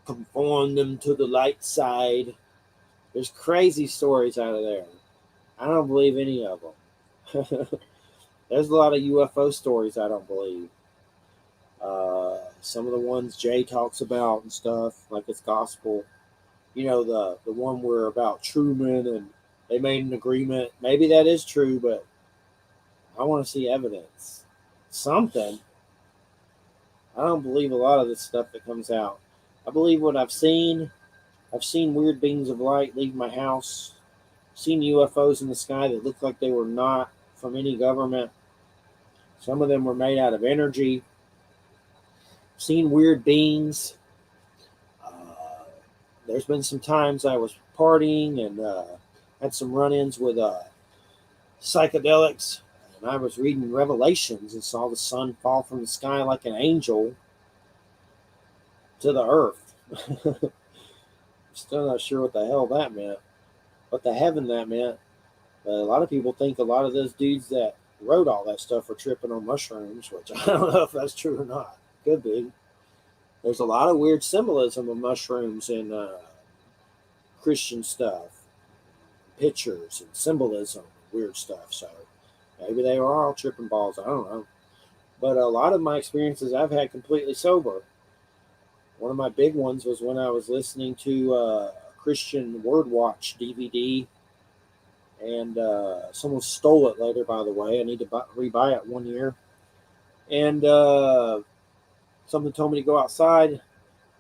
Speaker 1: conformed them to the light side. There's crazy stories out of there. I don't believe any of them. There's a lot of UFO stories I don't believe. Some of the ones Jay talks about and stuff, like it's gospel. You know, the one where about Truman and they made an agreement. Maybe that is true, but I want to see evidence. Something. I don't believe a lot of this stuff that comes out. I believe what I've seen. I've seen weird beings of light leave my house. Seen UFOs in the sky that looked like they were not from any government. Some of them were made out of energy. Seen weird beings. There's been some times I was partying and had some run-ins with psychedelics, and I was reading Revelations and saw the sun fall from the sky like an angel to the earth. Still not sure what the hell that meant, what the heaven that meant. But a lot of people think a lot of those dudes that wrote all that stuff were tripping on mushrooms, which I don't know if that's true or not. Could be. There's a lot of weird symbolism of mushrooms in Christian stuff, pictures and symbolism, weird stuff. So maybe they were all tripping balls. I don't know. But a lot of my experiences I've had completely sober. One of my big ones was when I was listening to a Christian Word Watch DVD, and someone stole it later, by the way. I need to rebuy it 1 year. And something told me to go outside.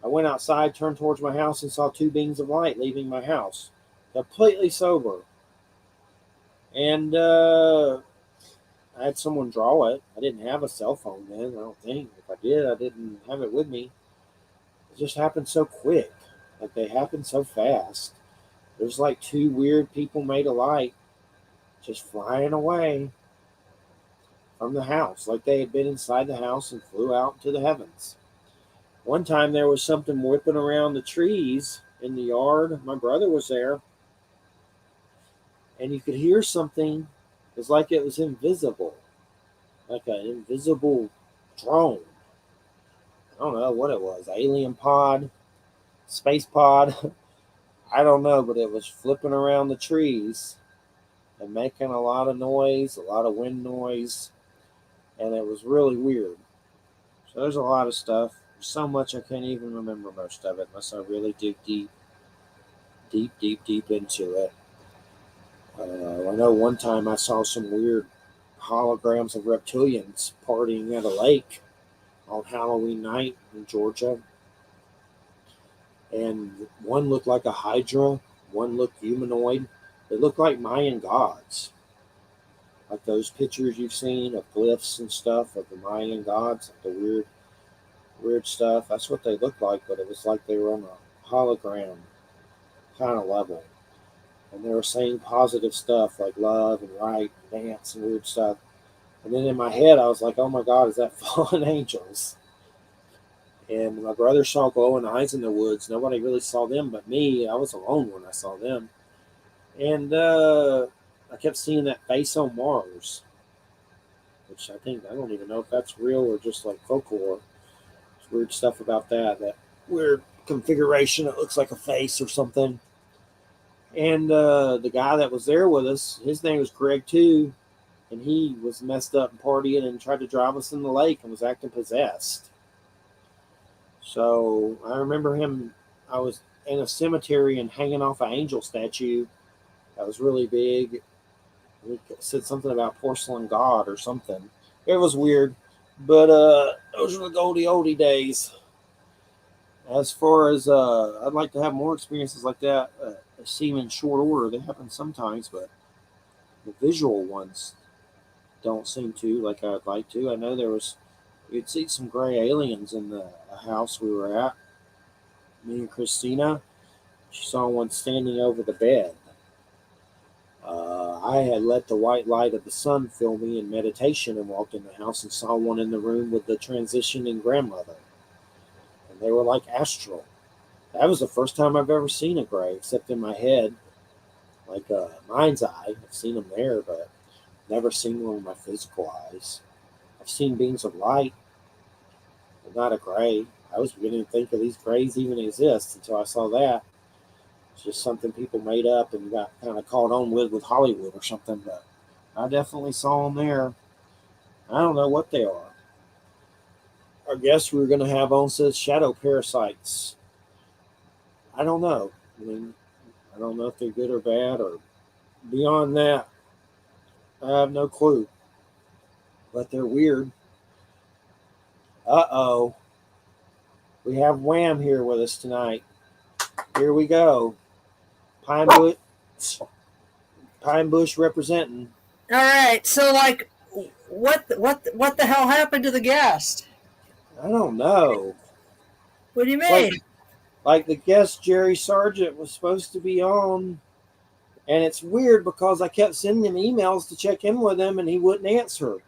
Speaker 1: I went outside, turned towards my house, and saw two beings of light leaving my house, completely sober. And I had someone draw it. I didn't have a cell phone then, I don't think. If I did, I didn't have it with me. It just happened so quick. Like they happened so fast. There's like two weird people made of light just flying away from the house, like they had been inside the house and flew out into the heavens. One time there was something whipping around the trees in the yard. My brother was there, and you could hear something. It was like it was invisible, like an invisible drone. I don't know what it was, alien pod, space pod. I don't know, but it was flipping around the trees and making a lot of noise, a lot of wind noise, and it was really weird. So there's a lot of stuff. There's so much I can't even remember most of it unless I really dig deep into it. I know one time I saw some weird holograms of reptilians partying at a lake on Halloween night in Georgia. And one looked like a hydra, one looked humanoid. They looked like Mayan gods. Like those pictures you've seen of glyphs and stuff of the Mayan gods, like the weird stuff. That's what they looked like, but it was like they were on a hologram kind of level. And they were saying positive stuff like love and right and dance and weird stuff. And then in my head, I was like, oh my God, is that fallen angels? And my brother saw glowing eyes in the woods. Nobody really saw them but me. I was alone when I saw them. And I kept seeing that face on Mars, which I don't even know if that's real or just like folklore. There's weird stuff about that. That weird configuration. It looks like a face or something. And the guy that was there with us, his name was Greg too, and he was messed up and partying and tried to drive us in the lake and was acting possessed. So I remember him. I was in a cemetery and hanging off an angel statue that was really big. It said something about porcelain god or something. It was weird, but those were the oldie days. As far as I'd like to have more experiences like that. They seem in short order. They happen sometimes, but the visual ones don't seem to like I'd like to. I know you'd see some gray aliens in the house we were at. Me and Christina, she saw one standing over the bed. I had let the white light of the sun fill me in meditation and walked in the house and saw one in the room with the transitioning grandmother. And they were like astral. That was the first time I've ever seen a gray, except in my head, like mind's eye. I've seen them there, but never seen one with my physical eyes. I've seen beings of light, but not a gray. I was beginning to think of these grays even exist until I saw that. It's just something people made up and got kind of caught on with Hollywood or something, but I definitely saw them there. I don't know what they are. Our guest we were going to have on says shadow parasites. I don't know. I mean, I don't know if they're good or bad or beyond that. I have no clue. But they're weird. Uh-oh. We have Wham here with us tonight. Here we go. Pine Bush representing.
Speaker 2: All right. So, like, what the hell happened to the guest?
Speaker 1: I don't know.
Speaker 2: What do you mean?
Speaker 1: Like the guest Jerry Sargent was supposed to be on, and it's weird because I kept sending him emails to check in with him, and he wouldn't answer.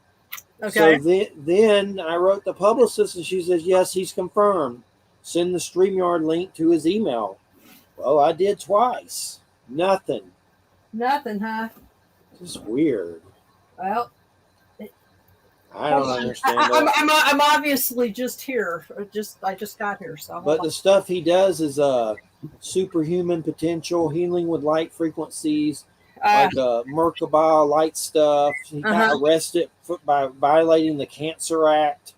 Speaker 2: Okay.
Speaker 1: So then I wrote the publicist, and she says, yes, he's confirmed. Send the StreamYard link to his email. Well, I did twice. Nothing,
Speaker 2: huh?
Speaker 1: Just weird.
Speaker 2: Well,
Speaker 1: I don't understand
Speaker 2: I'm obviously just here. I just got here. So.
Speaker 1: But the stuff he does is superhuman potential, healing with light frequencies, like Merkabah light stuff. He got arrested by violating the Cancer Act.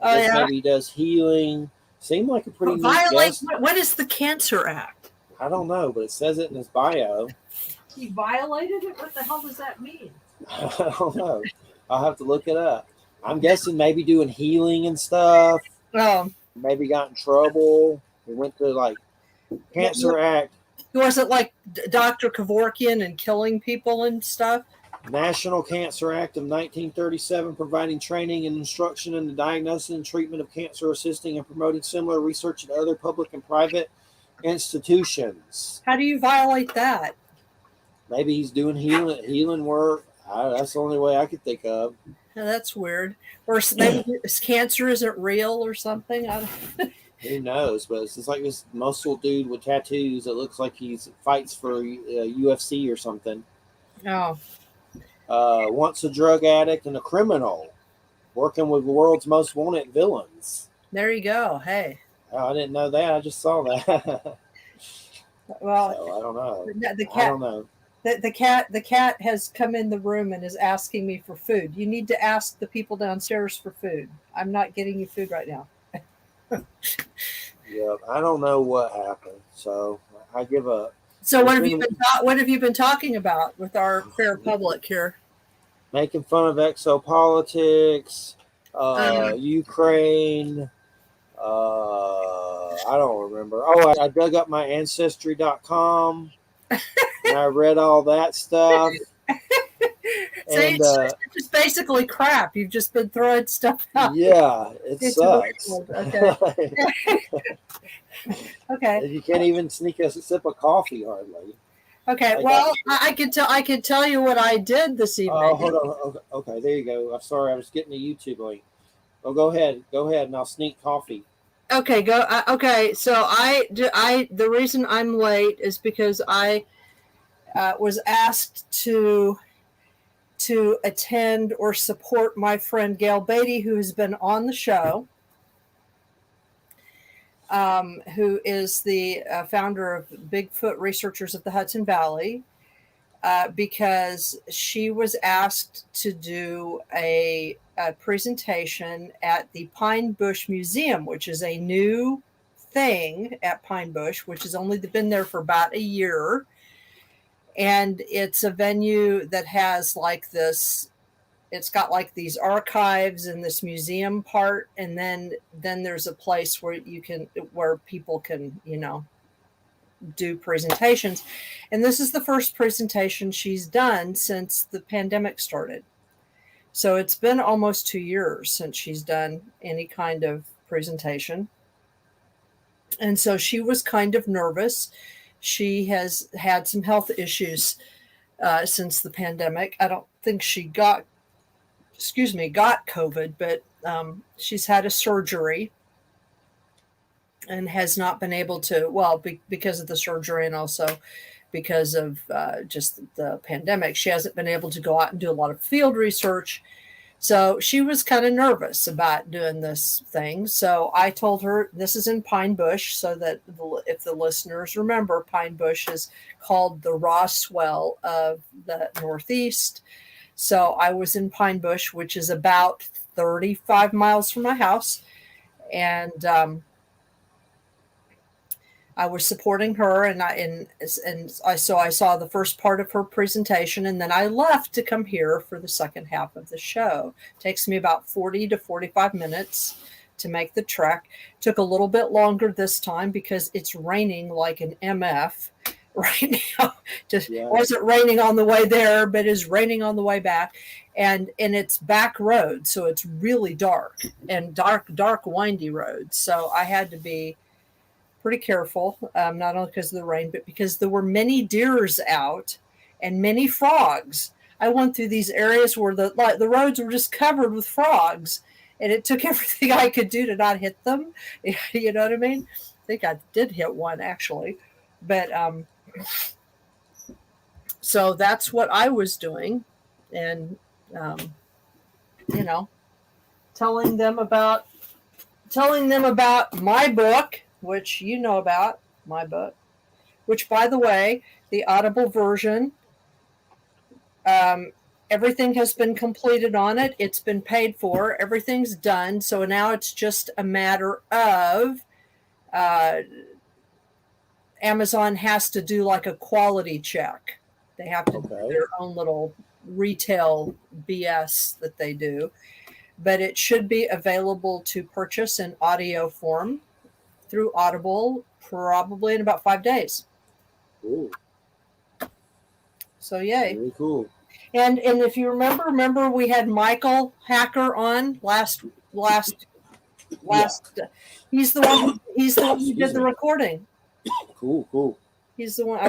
Speaker 1: Maybe he does healing. Seemed like a pretty neat guest.
Speaker 2: What is the Cancer Act?
Speaker 1: I don't know, but it says it in his bio.
Speaker 2: He violated it? What the hell does that mean?
Speaker 1: I don't know. I'll have to look it up. I'm guessing maybe doing healing and stuff. Maybe got in trouble. He went to like Cancer Act.
Speaker 2: Was it like Dr. Kevorkian and killing people and stuff?
Speaker 1: National Cancer Act of 1937, providing training and instruction in the diagnosis and treatment of cancer, assisting and promoting similar research at other public and private institutions.
Speaker 2: How do you violate that?
Speaker 1: Maybe he's doing healing work. That's the only way I could think of.
Speaker 2: Yeah, that's weird. Or maybe cancer isn't real or something.
Speaker 1: Who knows? But it's just like this muscle dude with tattoos that looks like he fights for UFC or something.
Speaker 2: Oh.
Speaker 1: Once a drug addict and a criminal, working with the world's most wanted villains.
Speaker 2: There you go. Hey.
Speaker 1: Oh, I didn't know that. I just saw that.
Speaker 2: Well,
Speaker 1: so, I don't know.
Speaker 2: I don't know. The cat has come in the room and is asking me for food. You need to ask the people downstairs for food. I'm not getting you food right now.
Speaker 1: Yeah, I don't know what happened. So I give up.
Speaker 2: So what have you been talking about with our fair public here?
Speaker 1: Making fun of exopolitics, Ukraine. I don't remember. Oh, I dug up my Ancestry.com and I read all that stuff.
Speaker 2: So it's just basically crap. You've just been throwing stuff out.
Speaker 1: Yeah, it sucks.
Speaker 2: Okay. Okay.
Speaker 1: You can't even sneak a sip of coffee hardly.
Speaker 2: Okay. Well, I can tell you what I did this evening.
Speaker 1: Oh, hold on. Okay, there you go. I'm sorry, I was getting a YouTube link. Oh, go ahead, and I'll sneak coffee.
Speaker 2: Okay, go. Okay, so the reason I'm late is because I was asked to attend or support my friend Gail Beatty, who has been on the show, who is the founder of Bigfoot Researchers of the Hudson Valley, because she was asked to do a presentation at the Pine Bush Museum, which is a new thing at Pine Bush, which has only been there for about a year. And it's a venue that has like this, it's got like these archives and this museum part. And then there's a place where where people can, do presentations. And this is the first presentation she's done since the pandemic started. So it's been almost 2 years since she's done any kind of presentation. And so she was kind of nervous. She has had some health issues since the pandemic. I don't think she got COVID, but she's had a surgery and has not been able to, because of the surgery and also because of just the pandemic, she hasn't been able to go out and do a lot of field research. So she was kind of nervous about doing this thing. So I told her this is in Pine Bush, so that if the listeners remember, Pine Bush is called the Roswell of the Northeast. So I was in Pine Bush, which is about 35 miles from my house. And I was supporting her, and I saw the first part of her presentation, and then I left to come here for the second half of the show. It takes me about 40 to 45 minutes to make the trek. Took a little bit longer this time because it's raining like an MF right now. It wasn't raining on the way there, but is raining on the way back, and it's back road, so it's really dark, windy roads. So I had to be pretty careful, not only because of the rain, but because there were many deers out and many frogs. I went through these areas where the roads were just covered with frogs, and it took everything I could do to not hit them. You know what I mean? I think I did hit one actually, but so that's what I was doing, and telling them about my book, which you know about my book, which, by the way, the Audible version, everything has been completed on it. It's been paid for. Everything's done. So now it's just a matter of Amazon has to do like a quality check. They have to do their own little retail BS that they do. But it should be available to purchase in audio form through Audible probably in about 5 days.
Speaker 1: Ooh.
Speaker 2: So yay.
Speaker 1: Very cool.
Speaker 2: And if you remember we had Michael Hacker on last he's the one who did the recording.
Speaker 1: Cool.
Speaker 2: He's the one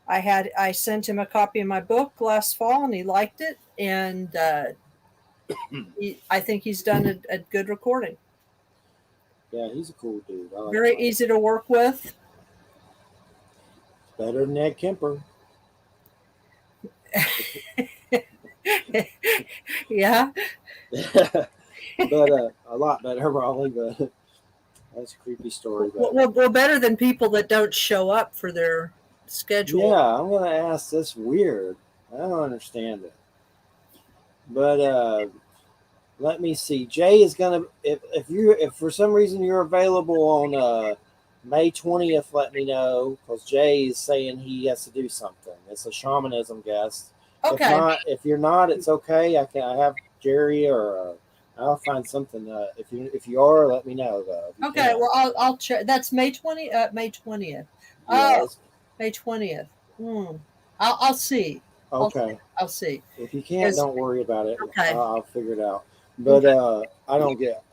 Speaker 2: I sent him a copy of my book last fall, and he liked it, and I think he's done a good recording.
Speaker 1: Yeah, he's a cool dude.
Speaker 2: Very easy to work with.
Speaker 1: Better than Ed Kemper.
Speaker 2: Yeah.
Speaker 1: But a lot better, probably. But that's a creepy story. But.
Speaker 2: Well, better than people that don't show up for their schedule.
Speaker 1: Yeah, I'm going to ask. That's weird. I don't understand it. But let me see. Jay is going to if for some reason you're available on May 20th, let me know, because Jay is saying he has to do something. It's a shamanism guest.
Speaker 2: Okay.
Speaker 1: If you're not, it's okay. I have Jerry or I'll find something. If you are, let me know though.
Speaker 2: Okay. Well, I'll check. That's May 20th. May 20th.
Speaker 1: Yeah,
Speaker 2: May 20th. I'll see.
Speaker 1: Okay.
Speaker 2: I'll see.
Speaker 1: If you can't, don't worry about it.
Speaker 2: Okay.
Speaker 1: I'll figure it out. But I don't get.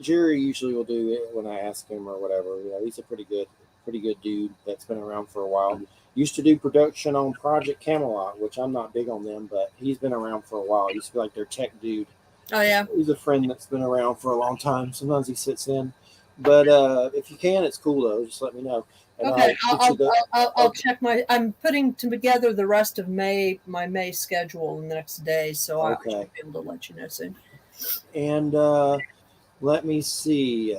Speaker 1: Jerry usually will do it when I ask him or whatever. He's a pretty good dude that's been around for a while. Used to do production on Project Camelot, which I'm not big on them, but he's been around for a while. He used to be like their tech dude.
Speaker 2: Oh yeah.
Speaker 1: He's a friend that's been around for a long time. Sometimes he sits in, but if you can, it's cool though. Just let me know. And
Speaker 2: okay, I'll check I'm putting together the rest of my May schedule in the next day, so I should be able to let you know soon.
Speaker 1: And let me see.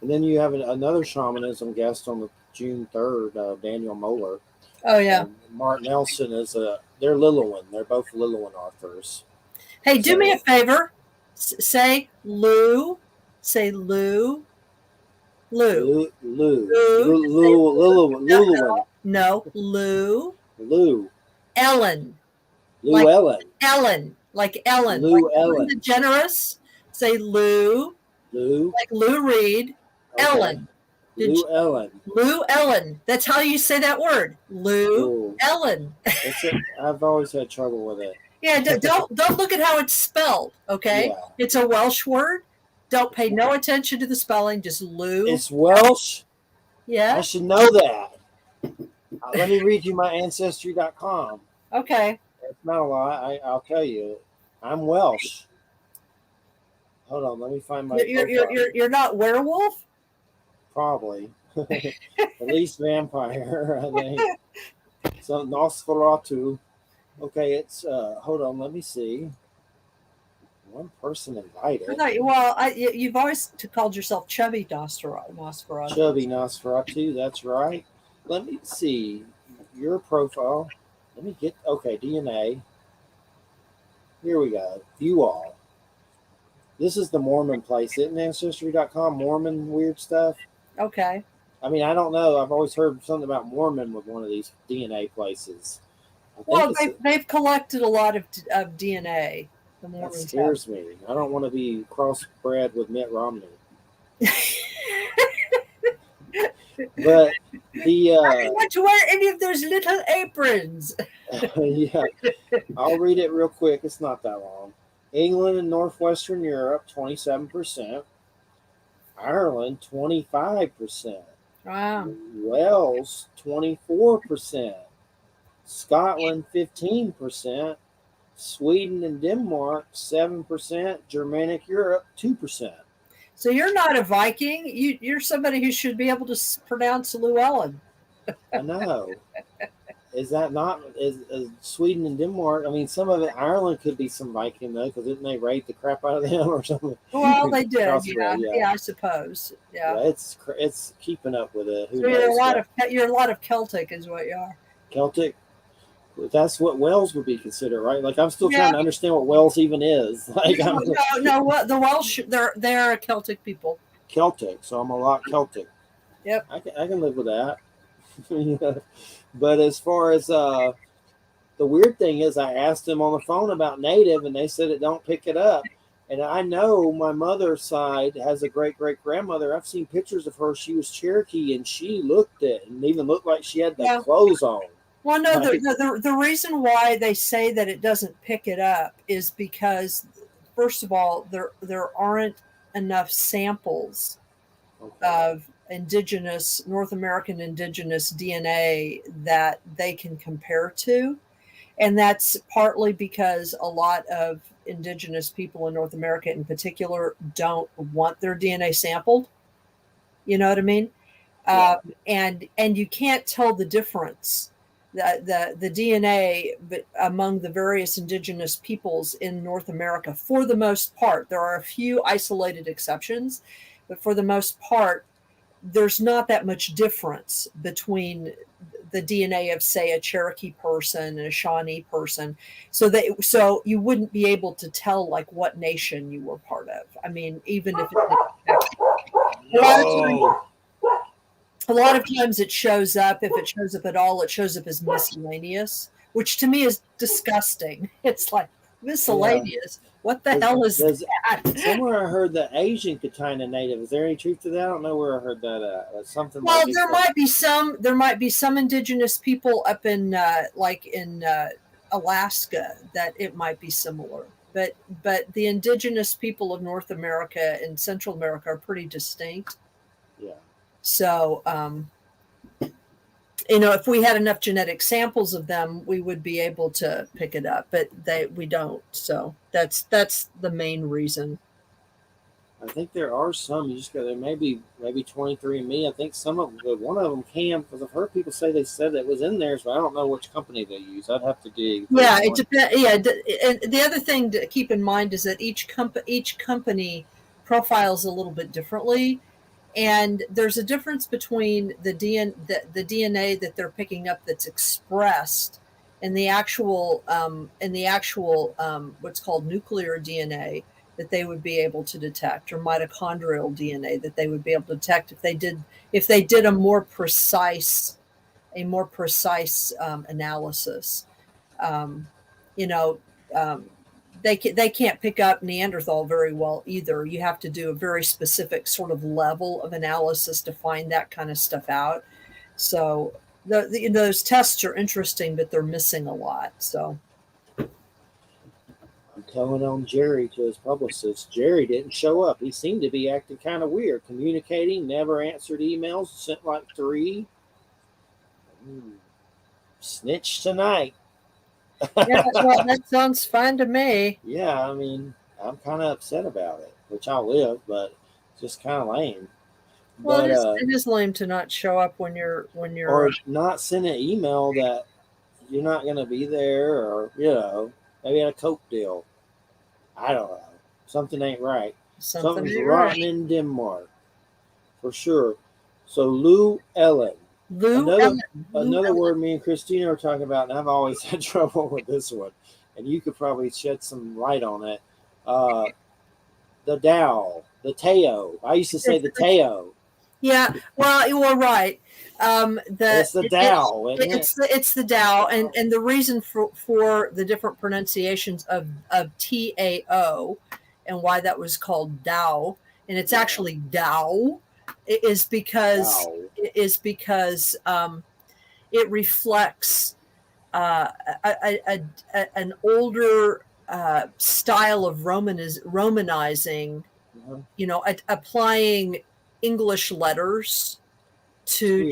Speaker 1: And then you have another shamanism guest on the June 3rd, Daniel Moeller.
Speaker 2: Oh yeah.
Speaker 1: Mark Nelson is they're Lillowin. They're both Lillowin authors.
Speaker 2: Hey, do me a favor. Say Lou. Say Lou. Lou. Lou.
Speaker 1: Luluwin.
Speaker 2: No. Lou.
Speaker 1: Lou.
Speaker 2: Ellen.
Speaker 1: Lou
Speaker 2: Like
Speaker 1: Ellen.
Speaker 2: Ellen. Like Ellen. Like
Speaker 1: Lou
Speaker 2: Ellen
Speaker 1: Ellen.
Speaker 2: DeGeneres. Say Lou.
Speaker 1: Lou.
Speaker 2: Like Lou Reed.
Speaker 1: Okay.
Speaker 2: Ellen.
Speaker 1: Lou Ellen.
Speaker 2: Lou Ellen. That's how you say that word. Lou
Speaker 1: Ooh.
Speaker 2: Ellen.
Speaker 1: I've always had trouble with it.
Speaker 2: Yeah, don't look at how it's spelled, okay?
Speaker 1: Yeah.
Speaker 2: It's a Welsh word. Don't pay no attention to the spelling, just Lou.
Speaker 1: It's Welsh.
Speaker 2: Yeah.
Speaker 1: I should know that. Let me read you my ancestry.com.
Speaker 2: Okay.
Speaker 1: It's not a lie. I'll tell you. I'm Welsh. Hold on, let me find my
Speaker 2: You're not werewolf?
Speaker 1: Probably. At least vampire, I think. So Nosferatu. Okay, it's hold on, let me see. One person invited.
Speaker 2: You've always called yourself Chubby Nosferatu.
Speaker 1: Chubby Nosferatu, that's right. Let me see your profile. Let me get DNA. Here we go. View all. This is the Mormon place, isn't Ancestry.com? Mormon weird stuff.
Speaker 2: Okay.
Speaker 1: I mean, I don't know. I've always heard something about Mormon with one of these DNA places.
Speaker 2: Well, they've collected a lot of DNA. The
Speaker 1: That scares me. I don't want to be crossbred with Mitt Romney. But the
Speaker 2: I don't want to wear any of those little aprons.
Speaker 1: Yeah, I'll read it real quick. It's not that long. England and Northwestern Europe, 27%. Ireland, 25%.
Speaker 2: Wow.
Speaker 1: Wales, 24%. Scotland, 15%. Sweden and Denmark, 7%. Germanic Europe, 2%.
Speaker 2: So you're not a Viking. You're somebody who should be able to pronounce Llewellyn.
Speaker 1: I know. Is that not is Sweden and Denmark? I mean, some of it. Ireland could be some Viking though, because didn't they raid the crap out of them or something?
Speaker 2: Well, they did. Yeah, I suppose. Yeah.
Speaker 1: It's keeping up with it.
Speaker 2: So you're a lot of Celtic, is what you are.
Speaker 1: Celtic. That's what Wales would be considered, right? Like I'm still trying to understand what Wales even is. Like
Speaker 2: no, the Welsh they're a Celtic people.
Speaker 1: Celtic, so I'm a lot Celtic.
Speaker 2: Yep.
Speaker 1: I can live with that. But as far as the weird thing is, I asked them on the phone about native, and they said it don't pick it up. And I know my mother's side has a great grandmother. I've seen pictures of her. She was Cherokee, and she looked it, and even looked like she had the clothes on.
Speaker 2: Well, no, the reason why they say that it doesn't pick it up is because, first of all, there aren't enough samples of North American indigenous DNA that they can compare to. And that's partly because a lot of indigenous people in North America in particular don't want their DNA sampled. You know what I mean? Yeah. And you can't tell the difference. The DNA among the various indigenous peoples in North America, for the most part, there are a few isolated exceptions, but for the most part, there's not that much difference between the DNA of, say, a Cherokee person and a Shawnee person. So you wouldn't be able to tell like what nation you were part of. I mean, even if a lot of times it shows up, if it shows up at all, it shows up as miscellaneous, which to me is disgusting. It's like miscellaneous. Yeah. What the hell is that?
Speaker 1: Somewhere I heard that Asian Katana native. Is there any truth to that? I don't know where I heard that at. Something.
Speaker 2: Well, there might be some indigenous people up in Alaska that it might be similar. But the indigenous people of North America and Central America are pretty distinct.
Speaker 1: Yeah.
Speaker 2: So, if we had enough genetic samples of them, we would be able to pick it up, but we don't. So that's the main reason.
Speaker 1: I think there are some. You just got there maybe 23andMe. I think one of them can, because I've heard people say they said it was in there, so I don't know which company they use. I'd have to dig.
Speaker 2: Yeah, it depends. Yeah, and the other thing to keep in mind is that each company profiles a little bit differently. And there's a difference between the DNA that they're picking up that's expressed and the actual what's called nuclear DNA that they would be able to detect, or mitochondrial DNA that they would be able to detect if they did a more precise analysis. Um, you know, um, they can't pick up Neanderthal very well either. You have to do a very specific sort of level of analysis to find that kind of stuff out. So those tests are interesting, but they're missing a lot. So
Speaker 1: I'm telling on Jerry to his publicist. Jerry didn't show up. He seemed to be acting kind of weird, communicating, never answered emails, sent like 3. Snitch tonight.
Speaker 2: yeah, well, that sounds fine to me.
Speaker 1: Yeah, I mean, I'm kind of upset about it, which I'll live, but it's just kind of lame.
Speaker 2: Well,
Speaker 1: But
Speaker 2: it is lame to not show up when you're
Speaker 1: or not send an email that you're not going to be there, or maybe a coke deal. I don't know. Something ain't right.
Speaker 2: something
Speaker 1: Something's
Speaker 2: ain't
Speaker 1: rotten
Speaker 2: right.
Speaker 1: in Denmark for sure. So Lou Ellen.
Speaker 2: Lou
Speaker 1: Another
Speaker 2: Ellen.
Speaker 1: word me and Christina were talking about, and I've always had trouble with this one, and you could probably shed some light on it. The Dow, the Teo. I used to say the Teo.
Speaker 2: Yeah, well, you were right.
Speaker 1: It's the Dow, isn't it?
Speaker 2: It's the Tao, and the reason for the different pronunciations of Tao and why that was called Tao, and it's actually Tao, is because
Speaker 1: Dow.
Speaker 2: it reflects uh, an older style of Romanizing,
Speaker 1: Uh-huh.
Speaker 2: applying English letters to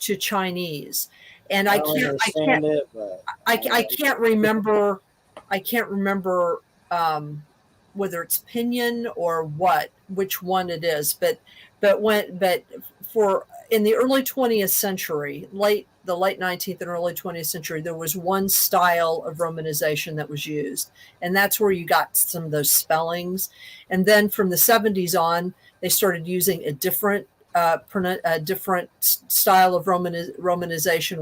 Speaker 1: Yeah,
Speaker 2: Chinese, and
Speaker 1: I don't understand it, but
Speaker 2: I can't remember I can't remember whether it's pinyin or which one it is, but for in the early 20th century, the late 19th and early 20th century, there was one style of romanization that was used, and that's where you got some of those spellings. And then from the 70s on, they started using a different style of romanization,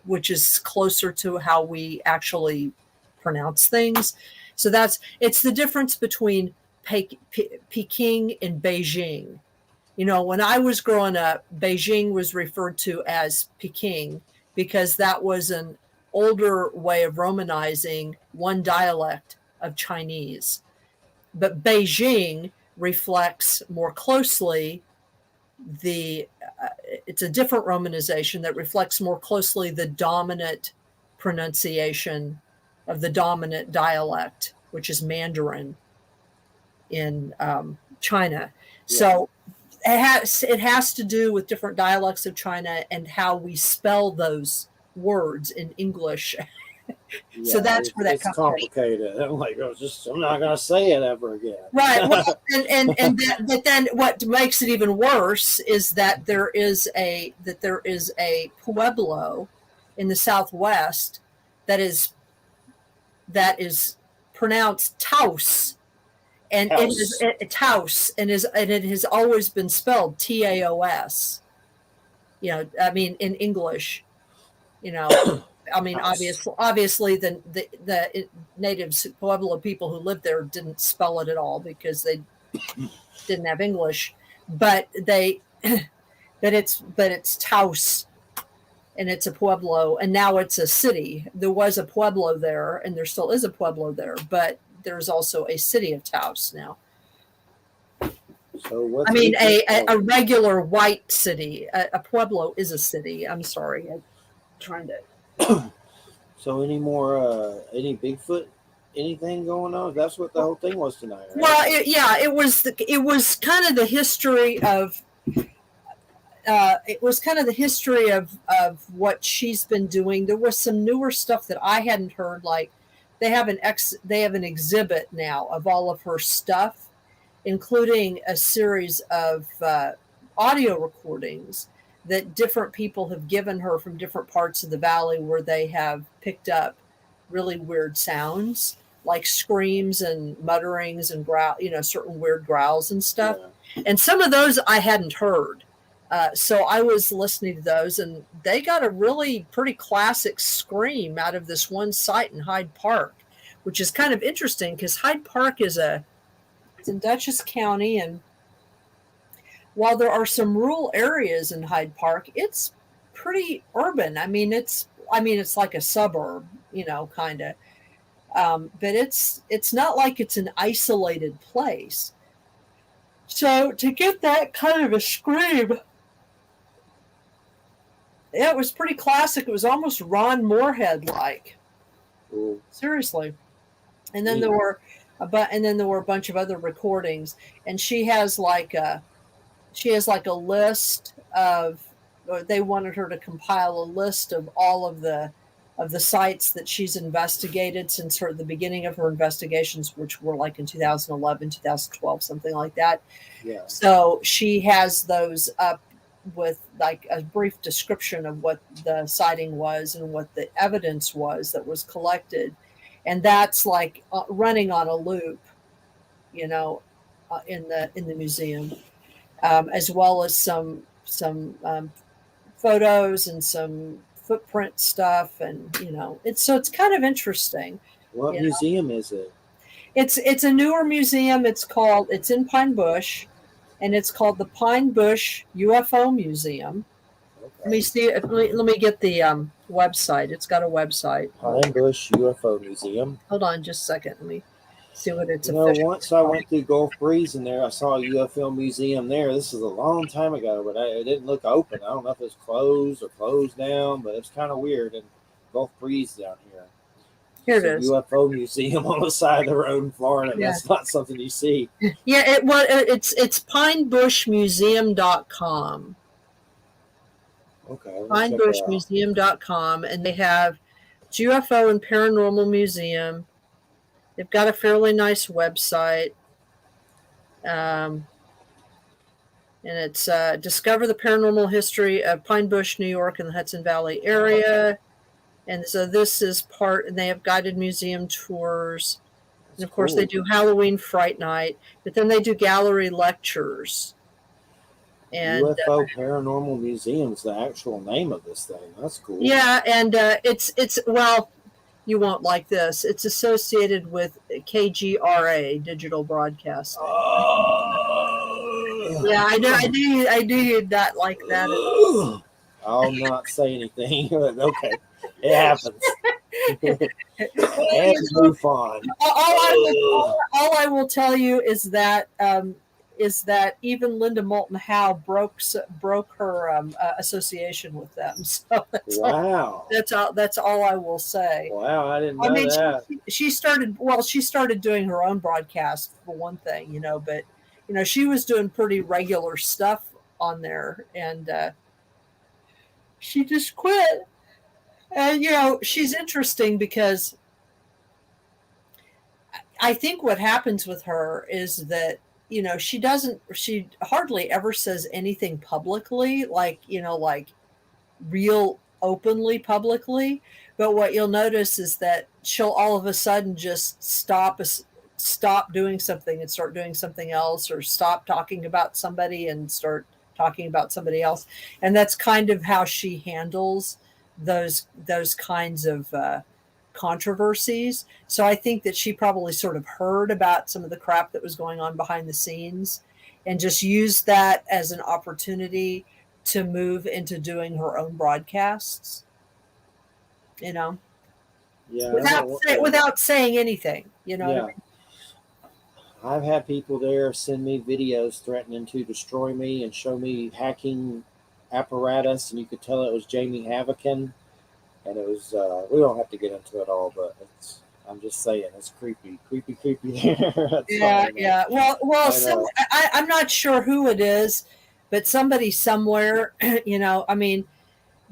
Speaker 2: which is closer to how we actually pronounce things. So it's the difference between Peking and Beijing. When I was growing up, Beijing was referred to as Peking because that was an older way of romanizing one dialect of Chinese. But Beijing reflects more closely the it's a different romanization that reflects more closely the dominant pronunciation of the dominant dialect, which is Mandarin in China.
Speaker 1: yeah,
Speaker 2: So it has to do with different dialects of China and how we spell those words in English. So
Speaker 1: yeah.
Speaker 2: that's where that
Speaker 1: It's
Speaker 2: comes from.
Speaker 1: complicated. I'm like, I'm not gonna say it ever again.
Speaker 2: Right. Well, but then what makes it even worse is that there is a pueblo in the Southwest that is pronounced Taos, and
Speaker 1: House.
Speaker 2: Taos, and it has always been spelled Taos. I mean, in English, you know, I mean,
Speaker 1: House.
Speaker 2: obviously, the natives, Pueblo people who lived there didn't spell it at all because they didn't have English, but it's Taos, and it's a pueblo, and now it's a city. There was a pueblo there, and there still is a pueblo there, but there's also a city of Taos now.
Speaker 1: So what's
Speaker 2: I mean, a
Speaker 1: interesting?
Speaker 2: regular white city. A pueblo is a city. I'm sorry, I'm trying to.
Speaker 1: So any Bigfoot anything going on? That's what the whole thing was tonight, right?
Speaker 2: Well, it was kind of the history of what she's been doing. There was some newer stuff that I hadn't heard, like they have an exhibit now of all of her stuff, including a series of audio recordings that different people have given her from different parts of the valley where they have picked up really weird sounds like screams and mutterings and certain weird growls and stuff.
Speaker 1: Yeah.
Speaker 2: And some of those I hadn't heard. So I was listening to those, and they got a really pretty classic scream out of this one site in Hyde Park, which is kind of interesting because Hyde Park is a It's in Dutchess County, and while there are some rural areas in Hyde Park, it's pretty urban. I mean it's like a suburb, kind of. But it's not like it's an isolated place. So to get that kind of a scream, yeah, it was pretty classic. It was almost Ron Moorhead like. Seriously. And then there were a bunch of other recordings, and she has like a list of, or they wanted her to compile a list of all of the sites that she's investigated since the beginning of her investigations, which were like in 2011, 2012, something like that.
Speaker 1: Yeah.
Speaker 2: So she has those up with like a brief description of what the sighting was and what the evidence was that was collected. And that's like running on a loop, in the museum, as well as some photos and some footprint stuff, and it's kind of interesting.
Speaker 1: What museum is it?
Speaker 2: It's a newer museum. It's in Pine Bush, and it's called the Pine Bush UFO Museum. Okay. Let me see. Let me get the website. It's got a website.
Speaker 1: Pine Bush UFO Museum.
Speaker 2: Hold on, just a second. Let me see what it's.
Speaker 1: Once I went through Gulf Breeze in there, I saw a UFO museum there. This is a long time ago, but it didn't look open. I don't know if it's closed or closed down, but it's kind of weird. And Gulf Breeze down here.
Speaker 2: Here it is.
Speaker 1: UFO museum on the side of the road in Florida. Yeah. That's not something you see.
Speaker 2: Yeah, it's pinebushmuseum.com.
Speaker 1: Okay.
Speaker 2: Pinebushmuseum.com, and they have UFO and Paranormal Museum. They've got a fairly nice website. And it's Discover the Paranormal History of Pine Bush, New York, and the Hudson Valley area. And so this is part, and they have guided museum tours. And of course, they do Halloween Fright Night, but then they do gallery lectures. And
Speaker 1: UFO Paranormal Museum is the actual name of this thing. That's cool.
Speaker 2: Yeah, and it's well, you won't like this. It's associated with KGRA, Digital Broadcasting. Yeah, I do. You'd not like that.
Speaker 1: I'll not say anything. Okay, it happens. And move on.
Speaker 2: All I will tell you is that even Linda Moulton Howe broke her association with them. So
Speaker 1: wow,
Speaker 2: that's all I will say.
Speaker 1: Wow, I didn't know that.
Speaker 2: She started doing her own broadcast for one thing, but she was doing pretty regular stuff on there, and she just quit. And she's interesting because I think what happens with her is that she hardly ever says anything publicly, like real openly publicly. But what you'll notice is that she'll all of a sudden just stop doing something and start doing something else, or stop talking about somebody and start talking about somebody else. And that's kind of how she handles those kinds of controversies. So I think that she probably sort of heard about some of the crap that was going on behind the scenes and just used that as an opportunity to move into doing her own broadcasts,
Speaker 1: Yeah.
Speaker 2: without saying anything,
Speaker 1: Yeah.
Speaker 2: What I mean?
Speaker 1: I've had people there send me videos threatening to destroy me and show me hacking apparatus, and you could tell it was Jamie Havocan, and it was we don't have to get into it all, but I'm just saying it's creepy there.
Speaker 2: Yeah. Well, I'm not sure who it is, but somebody somewhere, I mean,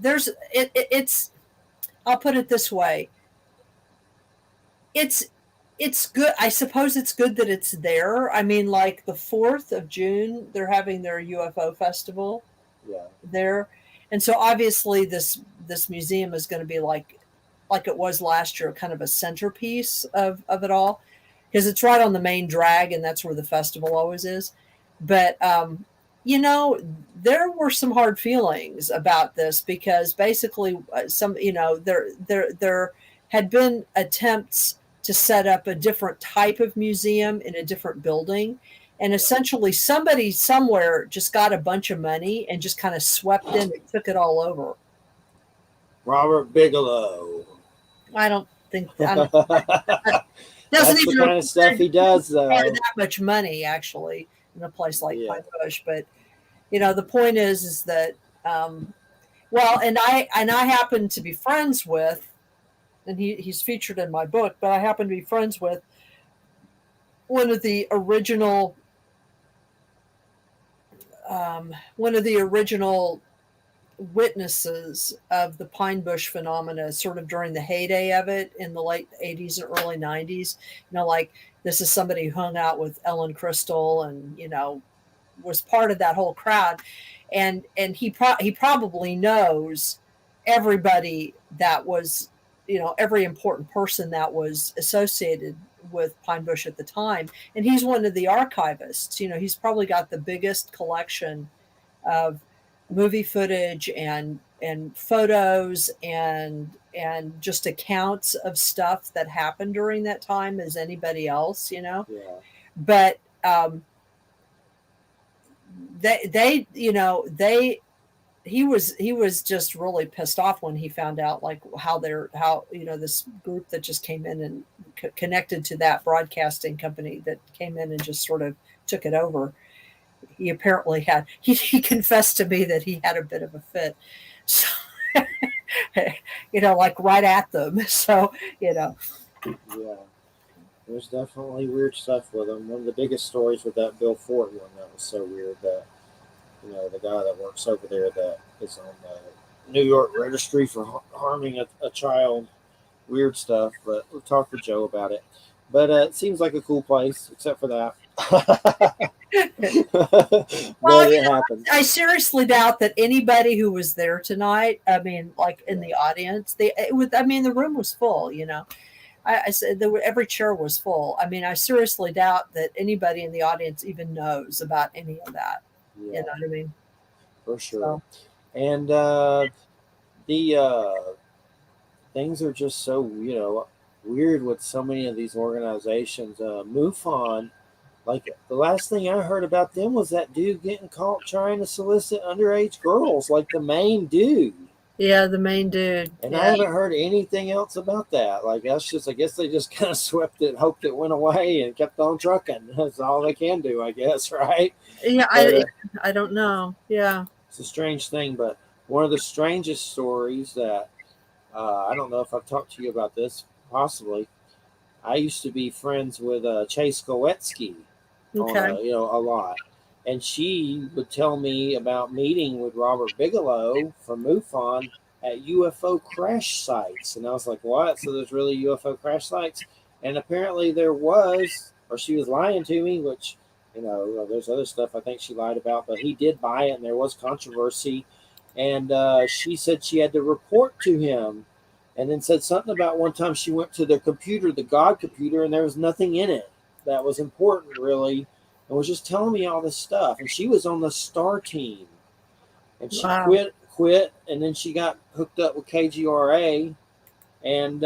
Speaker 2: it's I'll put it this way. It's good. I suppose it's good that it's there. I mean, like the 4th of June, they're having their UFO festival.
Speaker 1: Yeah.
Speaker 2: There, and so obviously this museum is going to be like it was last year, kind of a centerpiece of it all, because it's right on the main drag, and that's where the festival always is. But there were some hard feelings about this, because basically there had been attempts to set up a different type of museum in a different building. And essentially, somebody somewhere just got a bunch of money and just kind of swept in and took it all over.
Speaker 1: Robert Bigelow.
Speaker 2: I don't think I don't. Doesn't
Speaker 1: That's the
Speaker 2: even
Speaker 1: kind of stuff he does, though.
Speaker 2: that much money actually in a place like
Speaker 1: Yeah.
Speaker 2: Pine Bush. But the point is that well, and I happen to be friends with, and he's featured in my book, but I happen to be friends with one of the original witnesses of the Pine Bush phenomena, sort of during the heyday of it in the late 80s and early 90s. Like, this is somebody who hung out with Ellen Crystal and was part of that whole crowd, and he probably knows everybody that was, every important person that was associated with Pine Bush at the time. And he's one of the archivists. He's probably got the biggest collection of movie footage and photos and just accounts of stuff that happened during that time as anybody else.
Speaker 1: Yeah.
Speaker 2: But they he was just really pissed off when he found out, like, how this group that just came in and connected to that broadcasting company that came in and just sort of took it over. He apparently had he confessed to me that he had a bit of a fit, so like right at them. So
Speaker 1: Yeah, there's definitely weird stuff with him. One of the biggest stories with that Bill Ford one that was so weird, that the guy that works over there that is on the New York registry for harming a child. Weird stuff, but we'll talk to Joe about it. But it seems like a cool place, except for that.
Speaker 2: Well,
Speaker 1: it happens.
Speaker 2: I seriously doubt that anybody who was there tonight, I mean, like in the audience, the room was full. I said every chair was full. I mean, I seriously doubt that anybody in the audience even knows about any of that.
Speaker 1: Yeah,
Speaker 2: You know what I mean?
Speaker 1: for sure.
Speaker 2: So.
Speaker 1: And the things are just so weird with so many of these organizations. MUFON, like, the last thing I heard about them was that dude getting caught trying to solicit underage girls, like the main dude.
Speaker 2: Yeah, the main dude.
Speaker 1: And
Speaker 2: yeah.
Speaker 1: I haven't heard anything else about that. Like, that's just, I guess they just kind of swept it, hoped it went away, and kept on trucking. That's all they can do, I guess, right?
Speaker 2: Yeah,
Speaker 1: But,
Speaker 2: I don't know. Yeah.
Speaker 1: It's a strange thing, but one of the strangest stories that I don't know if I've talked to you about this, possibly. I used to be friends with Chase Goetsky
Speaker 2: Okay.
Speaker 1: a lot. And she would tell me about meeting with Robert Bigelow from MUFON at UFO crash sites. And I was like, what? So there's really UFO crash sites? And apparently there was, or she was lying to me, which, there's other stuff I think she lied about, but he did buy it and there was controversy. And she said she had to report to him, and then said something about one time she went to the computer, the God computer, and there was nothing in it that was important, really, and was just telling me all this stuff. And she was on the STAR team, and she quit, and then she got hooked up with KGRA, and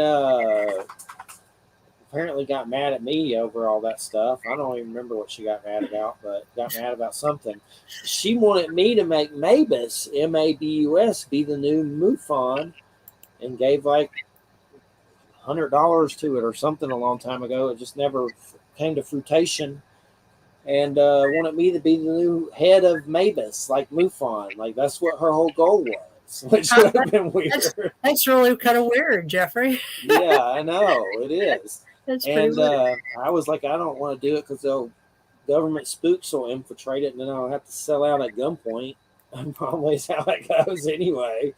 Speaker 1: apparently got mad at me over all that stuff. I don't even remember what she got mad about, but got mad about something. She wanted me to make Mabus, Mabus, be the new MUFON, and gave like $100 to it or something a long time ago. It just never came to fruition. And wanted me to be the new head of Mabus, like MUFON. Like, that's what her whole goal was, which would have been weird.
Speaker 2: That's really kind of weird, Jeffrey.
Speaker 1: Yeah, I know. It is.
Speaker 2: And
Speaker 1: I was like, I don't want to do it because the government spooks will infiltrate it, and then I'll have to sell out at gunpoint. Probably is how it goes anyway.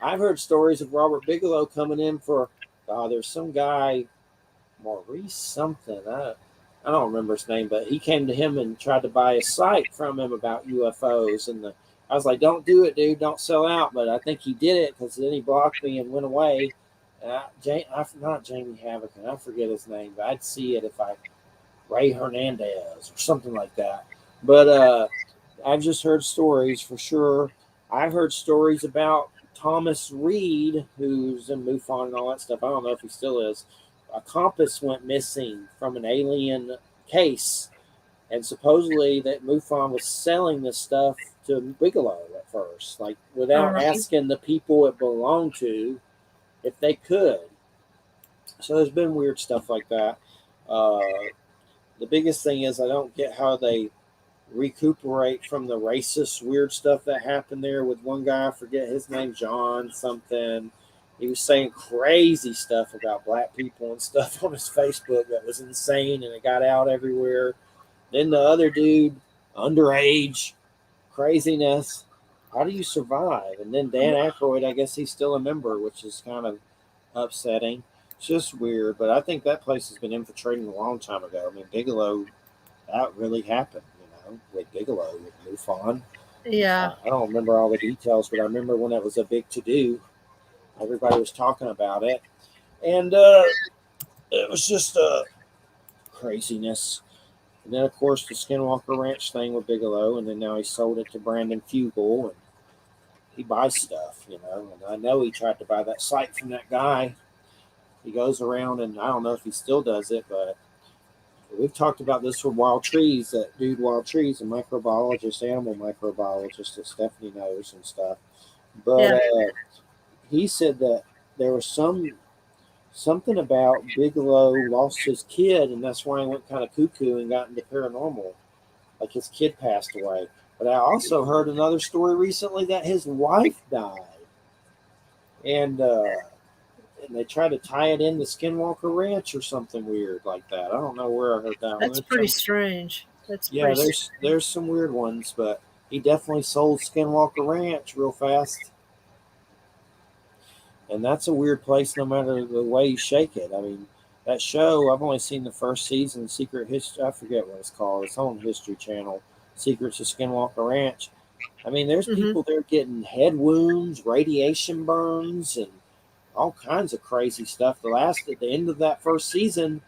Speaker 1: I've heard stories of Robert Bigelow coming in for, there's some guy, Maurice something. I don't remember his name, but he came to him and tried to buy a site from him about UFOs. And I was like, don't do it, dude. Don't sell out. But I think he did it because then he blocked me and went away. And not Jamie Havoc, I forget his name, but I'd see it if Ray Hernandez or something like that. But I've just heard stories for sure. I've heard stories about Thomas Reed, who's in MUFON and all that stuff. I don't know if he still is, a compass went missing from an alien case, and supposedly that MUFON was selling this stuff to Bigelow at first, like
Speaker 2: All
Speaker 1: without
Speaker 2: right.
Speaker 1: asking the people it belonged to if they could. So there's been weird stuff like that. Uh, the biggest thing is I don't get how they recuperate from the racist weird stuff that happened there with one guy. I forget his name, John something. He was saying crazy stuff about black people and stuff on his Facebook that was insane, and it got out everywhere. Then the other dude, underage craziness. How do you survive? And then Dan Aykroyd, I guess he's still a member, which is kind of upsetting. It's just weird, but I think that place has been infiltrating a long time ago. I mean, Bigelow, that really happened, with Bigelow, with MUFON.
Speaker 2: Yeah.
Speaker 1: I don't remember all the details, but I remember when it was a big to do. Everybody was talking about it. And it was just craziness. And then, of course, the Skinwalker Ranch thing with Bigelow, and then now he sold it to Brandon Fugel, and he buys stuff. And I know he tried to buy that site from that guy. He goes around, and I don't know if he still does it, but we've talked about this with Wild Trees, that dude Wild Trees, a microbiologist, animal microbiologist that Stephanie knows and stuff. But
Speaker 2: Yeah.
Speaker 1: he said that there was something about Bigelow lost his kid, and that's why he went kind of cuckoo and got into paranormal. Like his kid passed away. But I also heard another story recently that his wife died, and they tried to tie it in the Skinwalker Ranch or something weird like that. I don't know where I heard that one.
Speaker 2: That's pretty strange. That's
Speaker 1: Yeah,
Speaker 2: pretty
Speaker 1: there's some weird ones, but he definitely sold Skinwalker Ranch real fast, and that's a weird place. No matter the way you shake it, I mean, that show I've only seen the first season, Secret History. I forget what it's called. It's on History Channel, Secrets of Skinwalker Ranch. I mean, there's
Speaker 2: hmm
Speaker 1: people there getting head wounds, radiation burns, and all kinds of crazy stuff. At the end of that first season,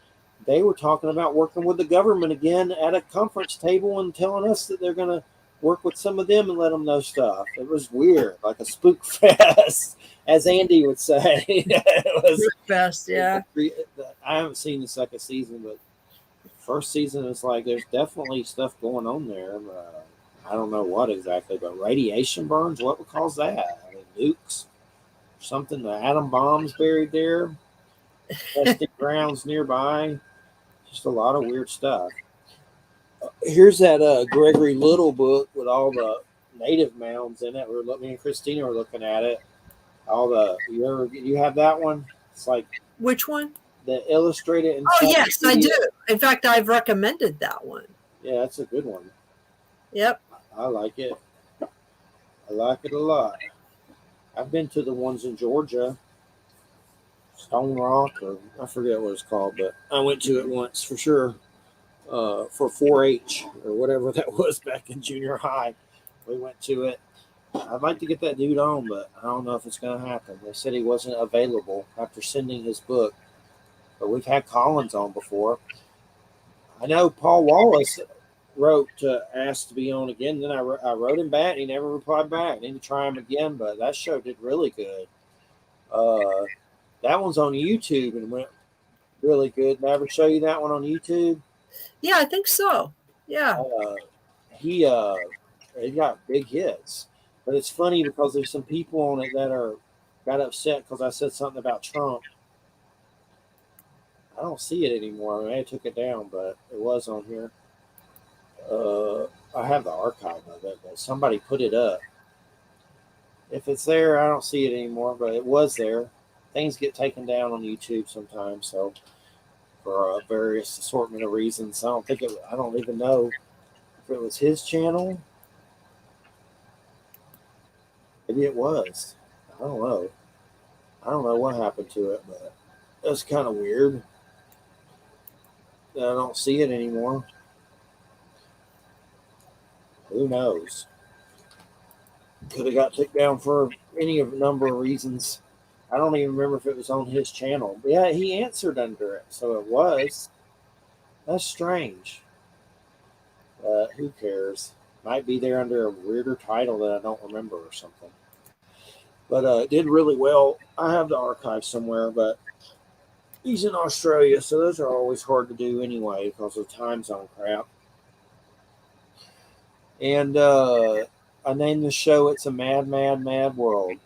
Speaker 1: they were talking about working with the government again at a conference table and telling us that they're going to work with some of them and let them know stuff. It was weird, like a spook fest, as Andy would say. it was.
Speaker 2: best. Yeah.
Speaker 1: I haven't seen the second season, but first season is like there's definitely stuff going on there. I don't know what exactly, but radiation burns. What would cause that? I mean, nukes, something. The atom bombs buried there, testing grounds nearby. Just a lot of weird stuff. Here's that Gregory Little book with all the native mounds in it. Me and Christina were looking at it. All the you have that one? It's like
Speaker 2: Which one?
Speaker 1: the illustrated
Speaker 2: Oh, yes, I
Speaker 1: encyclopedia.
Speaker 2: do. In fact, I've recommended that one.
Speaker 1: Yeah, that's a good one.
Speaker 2: Yep.
Speaker 1: I like it. I like it a lot. I've been to the ones in Georgia, Stone Rock, or I forget what it's called, but I went to it once for sure. For 4-H or whatever that was back in junior high. We went to it. I'd like to get that dude on, but I don't know if it's going to happen. They said he wasn't available after sending his book, but we've had Collins on before. I know Paul Wallace wrote to ask to be on again. Then I wrote him back. He never replied back. I need to try him again, but that show did really good. That one's on YouTube and went really good. Did I ever show you that one on YouTube?
Speaker 2: Yeah, I think so. Yeah.
Speaker 1: Uh, he he got big hits, but it's funny because there's some people on it that got upset because I said something about Trump. I don't see it anymore. I mean, I took it down, but it was on here. I have the archive of it, but somebody put it up. If it's there, I don't see it anymore, but it was there. Things get taken down on YouTube sometimes, so for various assortment of reasons. I don't even know if it was his channel. Maybe it was. I don't know. I don't know what happened to it, but that's kind of weird that I don't see it anymore. Who knows? Could have got took down for any of a number of reasons. I don't even remember if it was on his channel. But yeah, he answered under it, so it was. That's strange. Who cares? Might be there under a weirder title that I don't remember or something. But it did really well. I have the archive somewhere, but He's in Australia, so those are always hard to do anyway because of time zone crap. And I named the show "It's a Mad, Mad, Mad World."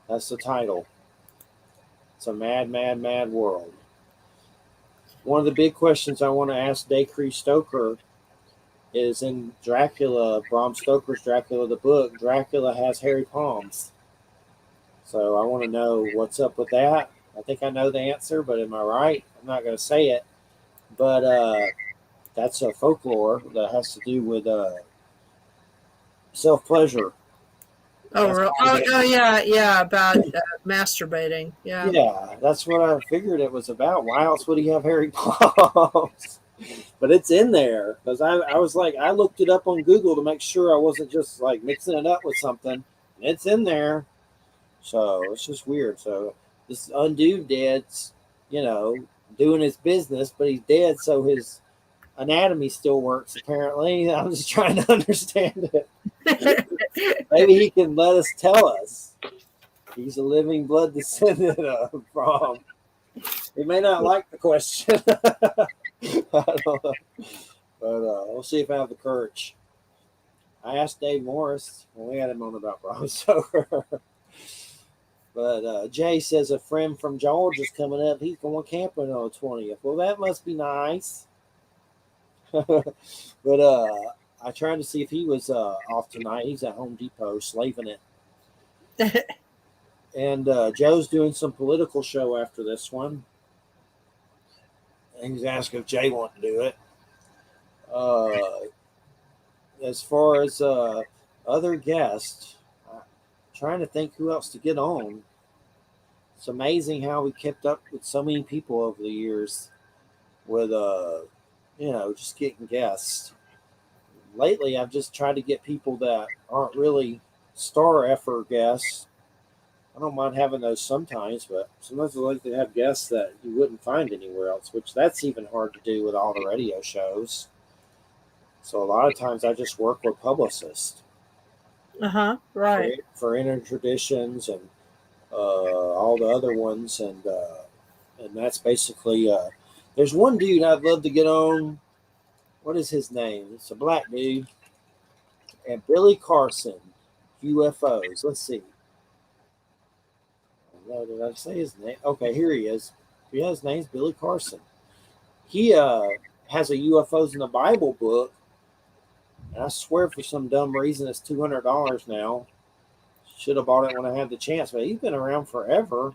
Speaker 1: That's the title. It's a mad, mad, mad world. One of the big questions I want to ask Dacre Stoker is in Dracula, Bram Stoker's Dracula, the book. Dracula has hairy palms. So I want to know what's up with that. I think I know the answer, but am I right? I'm not going to say it. But that's a folklore that has to do with self pleasure.
Speaker 2: Oh, yeah, yeah, about masturbating. Yeah.
Speaker 1: Yeah, that's what I figured it was about. Why else would he have hairy palms? But it's in there because I was like, I looked it up on Google to make sure I wasn't just like mixing it up with something. And it's in there. So it's just weird. So this undude dead's, you know, doing his business, but he's dead, so his anatomy still works apparently. I'm just trying to understand it. Maybe he can let us tell us. He's a living blood descendant from. He may not like the question. I don't know. But we'll see if I have the courage. I asked Dave Morris when we had him on about Bram Stoker. But Jay says a friend from Georgia's coming up. He's going camping on the 20th. Well, that must be nice. But I tried to see if he was off tonight. He's at Home Depot slaving it. And Joe's doing some political show after this one. And he's asking if Jay wanted to do it. As far as other guests, trying to think who else to get on. It's amazing how we kept up with so many people over the years with, just getting guests. Lately, I've just tried to get people that aren't really star effort guests. I don't mind having those sometimes, but sometimes I like to have guests that you wouldn't find anywhere else, which that's even hard to do with all the radio shows. So a lot of times I just work with publicists.
Speaker 2: Right.
Speaker 1: For Inner Traditions and all the other ones, and that's basically. There's one dude I'd love to get on. What is his name? It's a black dude. And Billy Carson, UFOs. Let's see. Did I say his name? Okay, here he is. Yeah, his name's Billy Carson. He has a UFOs in the Bible book. And I swear for some dumb reason it's $200 now. Should have bought it when I had the chance, but he's been around forever.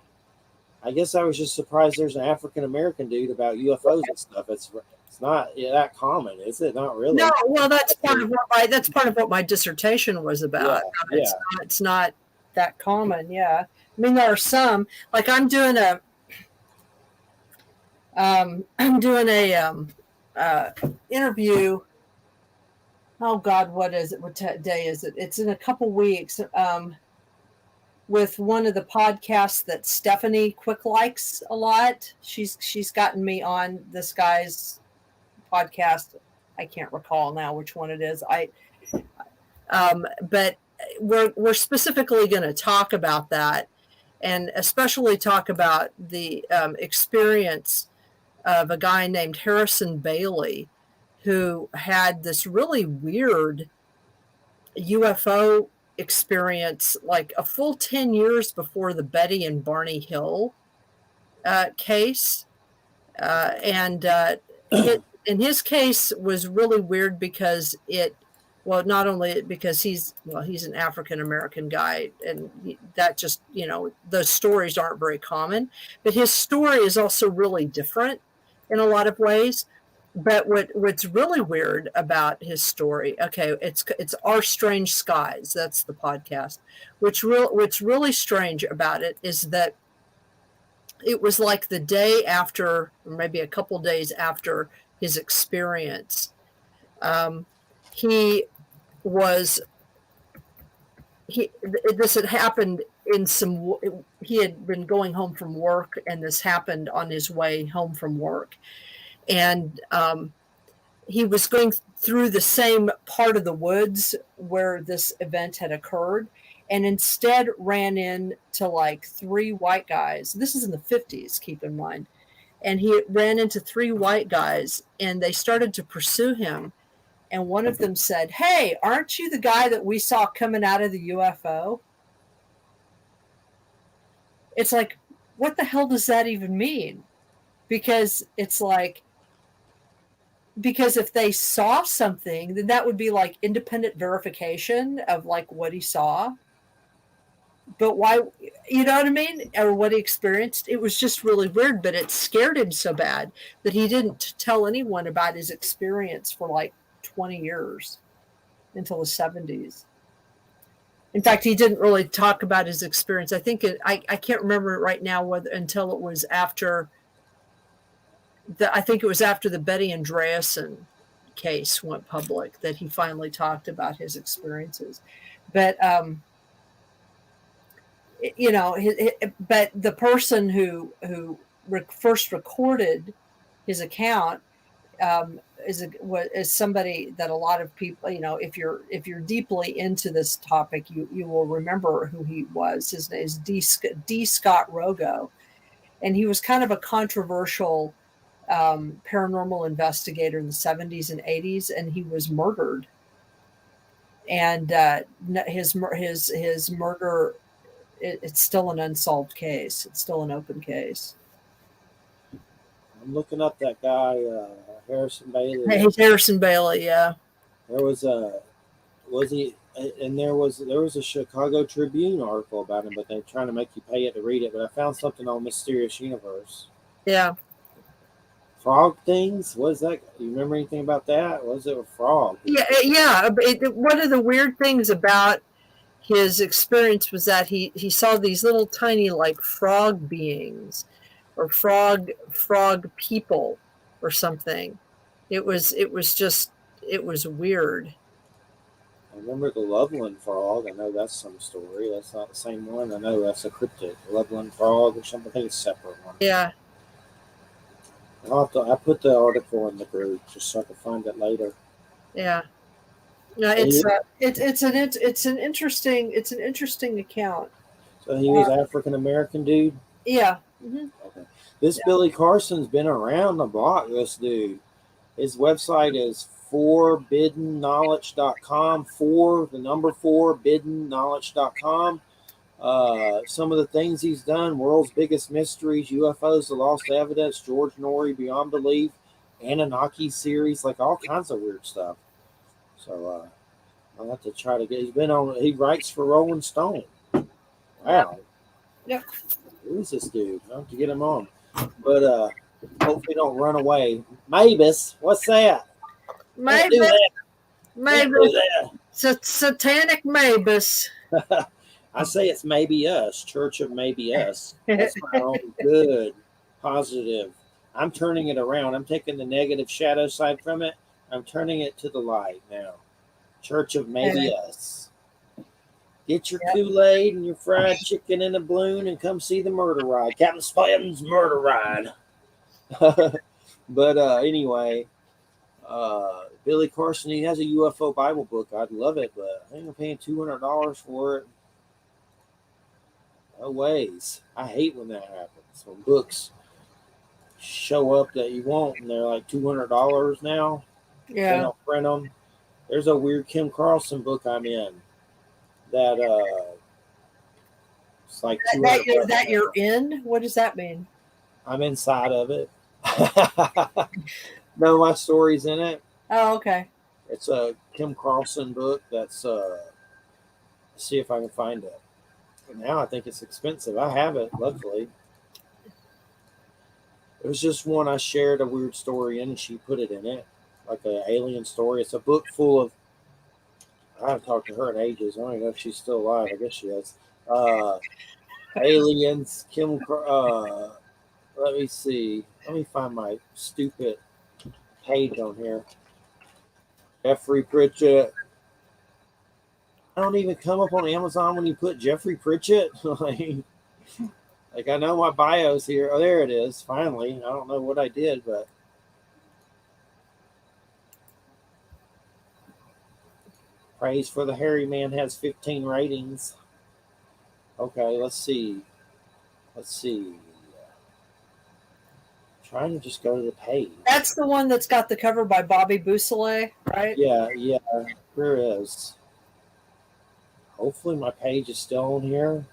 Speaker 1: I guess I was just surprised there's an African American dude about UFOs and stuff. It's not that common, is it? Not really.
Speaker 2: No, well, that's part of what my dissertation was about.
Speaker 1: Yeah.
Speaker 2: It's not that common. Yeah, I mean there are some. Like I'm doing a interview. Oh God, what is it? What day is it? It's in a couple weeks. With one of the podcasts that Stephanie Quick likes a lot. She's gotten me on this guy's podcast. I can't recall now which one it is. But we're specifically going to talk about that, and especially talk about the experience of a guy named Harrison Bailey, who had this really weird UFO experience like a full 10 years before the Betty and Barney Hill case. And in his case was really weird because not only because he's an African American guy, and that just, those stories aren't very common, but his story is also really different in a lot of ways. But what's really weird about his story, okay, it's Our Strange Skies. That's the podcast. What's really strange about it is that it was like the day after, or maybe a couple days after his experience. This had happened he had been going home from work, and this happened on his way home from work. And he was going through the same part of the woods where this event had occurred. and instead ran into like 3 white guys. This is in the 50s, keep in mind. And he ran into 3 white guys, and they started to pursue him. And one of them said, "Hey, aren't you the guy that we saw coming out of the UFO?" It's like, what the hell does that even mean? Because it's like, because if they saw something, then that would be like independent verification of like what he saw. But why, you know what I mean? Or what he experienced. It was just really weird, but it scared him so bad that he didn't tell anyone about his experience for like 20 years until the 70s. In fact, he didn't really talk about his experience. I can't remember right now whether until it was after I think it was after the Betty Andreasson case went public that he finally talked about his experiences. But you know, but the person who first recorded his account is somebody that a lot of people, you know, if you're deeply into this topic, you will remember who he was. His name is D. Scott Rogo, and he was kind of a controversial paranormal investigator in the 70s and 80s, and he was murdered. And his murder, it's still an unsolved case. It's still an open case.
Speaker 1: I'm looking up that guy, Harrison Bailey.
Speaker 2: Hey, Harrison Bailey, yeah.
Speaker 1: There was a was he and there was a Chicago Tribune article about him, but they're trying to make you pay it to read it. But I found something on Mysterious Universe.
Speaker 2: Yeah.
Speaker 1: Frog things? What is that? You remember anything about that? Was it a frog?
Speaker 2: Yeah. One of the weird things about his experience was that he saw these little tiny like frog beings or frog people or something. It was weird.
Speaker 1: I remember the Loveland frog. I know that's some story. That's not the same one. I know that's a cryptid. Loveland frog or something. I think it's a separate one.
Speaker 2: Yeah.
Speaker 1: I put the article in the group just so I can find it later.
Speaker 2: Yeah. No, it's an interesting account.
Speaker 1: So he was African American dude.
Speaker 2: Yeah. Mm-hmm.
Speaker 1: Okay. This Billy Carson's been around the block. This dude. His website is forbiddenknowledge.com. The number 4biddenknowledge.com. Some of the things he's done: World's Biggest Mysteries, UFOs, The Lost Evidence, George Norrie, Beyond Belief, Anunnaki series, like all kinds of weird stuff. So I'll have to try to get. He writes for Rolling Stone. Wow.
Speaker 2: Yep.
Speaker 1: Who's this dude? I'll have to get him on. But hopefully don't run away. Mabus, what's that?
Speaker 2: Mabus.
Speaker 1: Mabus.
Speaker 2: Satanic Mabus.
Speaker 1: I say it's maybe us, Church of Maybe Us. That's my own good, positive. I'm turning it around. I'm taking the negative shadow side from it. I'm turning it to the light now. Church of Maybe Us. Get your Kool-Aid and your fried chicken in a balloon and come see the murder ride. Captain Spam's murder ride. But anyway, Billy Carson, he has a UFO Bible book. I'd love it, but I think I'm paying $200 for it. No ways. I hate when that happens. When books show up that you want and they're like $200 now.
Speaker 2: Yeah.
Speaker 1: They don't print them. There's a weird Kim Carlson book I'm in that it's like
Speaker 2: that you're in. What does that mean?
Speaker 1: I'm inside of it. No, my story's in it.
Speaker 2: Oh, okay.
Speaker 1: It's a Kim Carlson book. That's see if I can find it. But now I think it's expensive. I have it, luckily. It was just one I shared a weird story in, and she put it in it, like an alien story. It's a book full of. I haven't talked to her in ages. I don't even know if she's still alive. I guess she is. Aliens. Kim. Let me see. Let me find my stupid page on here. Jeffrey Pritchett. I don't even come up on Amazon when you put Jeffrey Pritchett. Like I know my bio's here. Oh, there it is. Finally. I don't know what I did, but Praise for the Hairy Man has 15 ratings. Okay, let's see. Let's see. Trying to just go to the page.
Speaker 2: That's the one that's got the cover by Bobby Boussolet, right?
Speaker 1: Yeah, there is. Hopefully my page is still on here.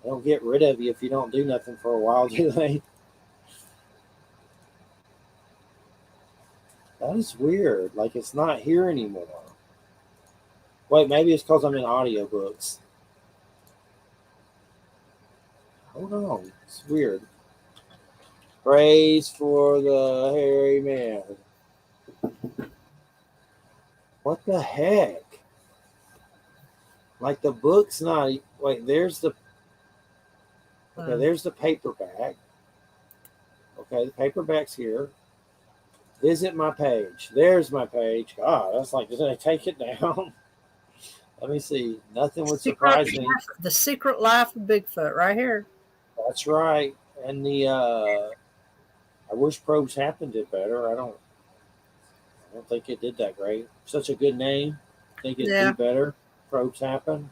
Speaker 1: They don't get rid of you if you don't do nothing for a while, do they? That is weird. Like it's not here anymore. Wait, maybe it's because I'm in audiobooks. Hold on. It's weird. Praise for the hairy man. What the heck? Like the book's not. Wait, there's the. Okay, there's the paperback. Okay, the paperback's here. Visit my page. There's my page. God, that's like, did I take it down? Let me see. Nothing would surprise me.
Speaker 2: The Secret Life of Bigfoot, right here.
Speaker 1: That's right. And the I wish Probes Happen did better. I don't think it did that great. Such a good name. I think it'd do better. Probes Happen.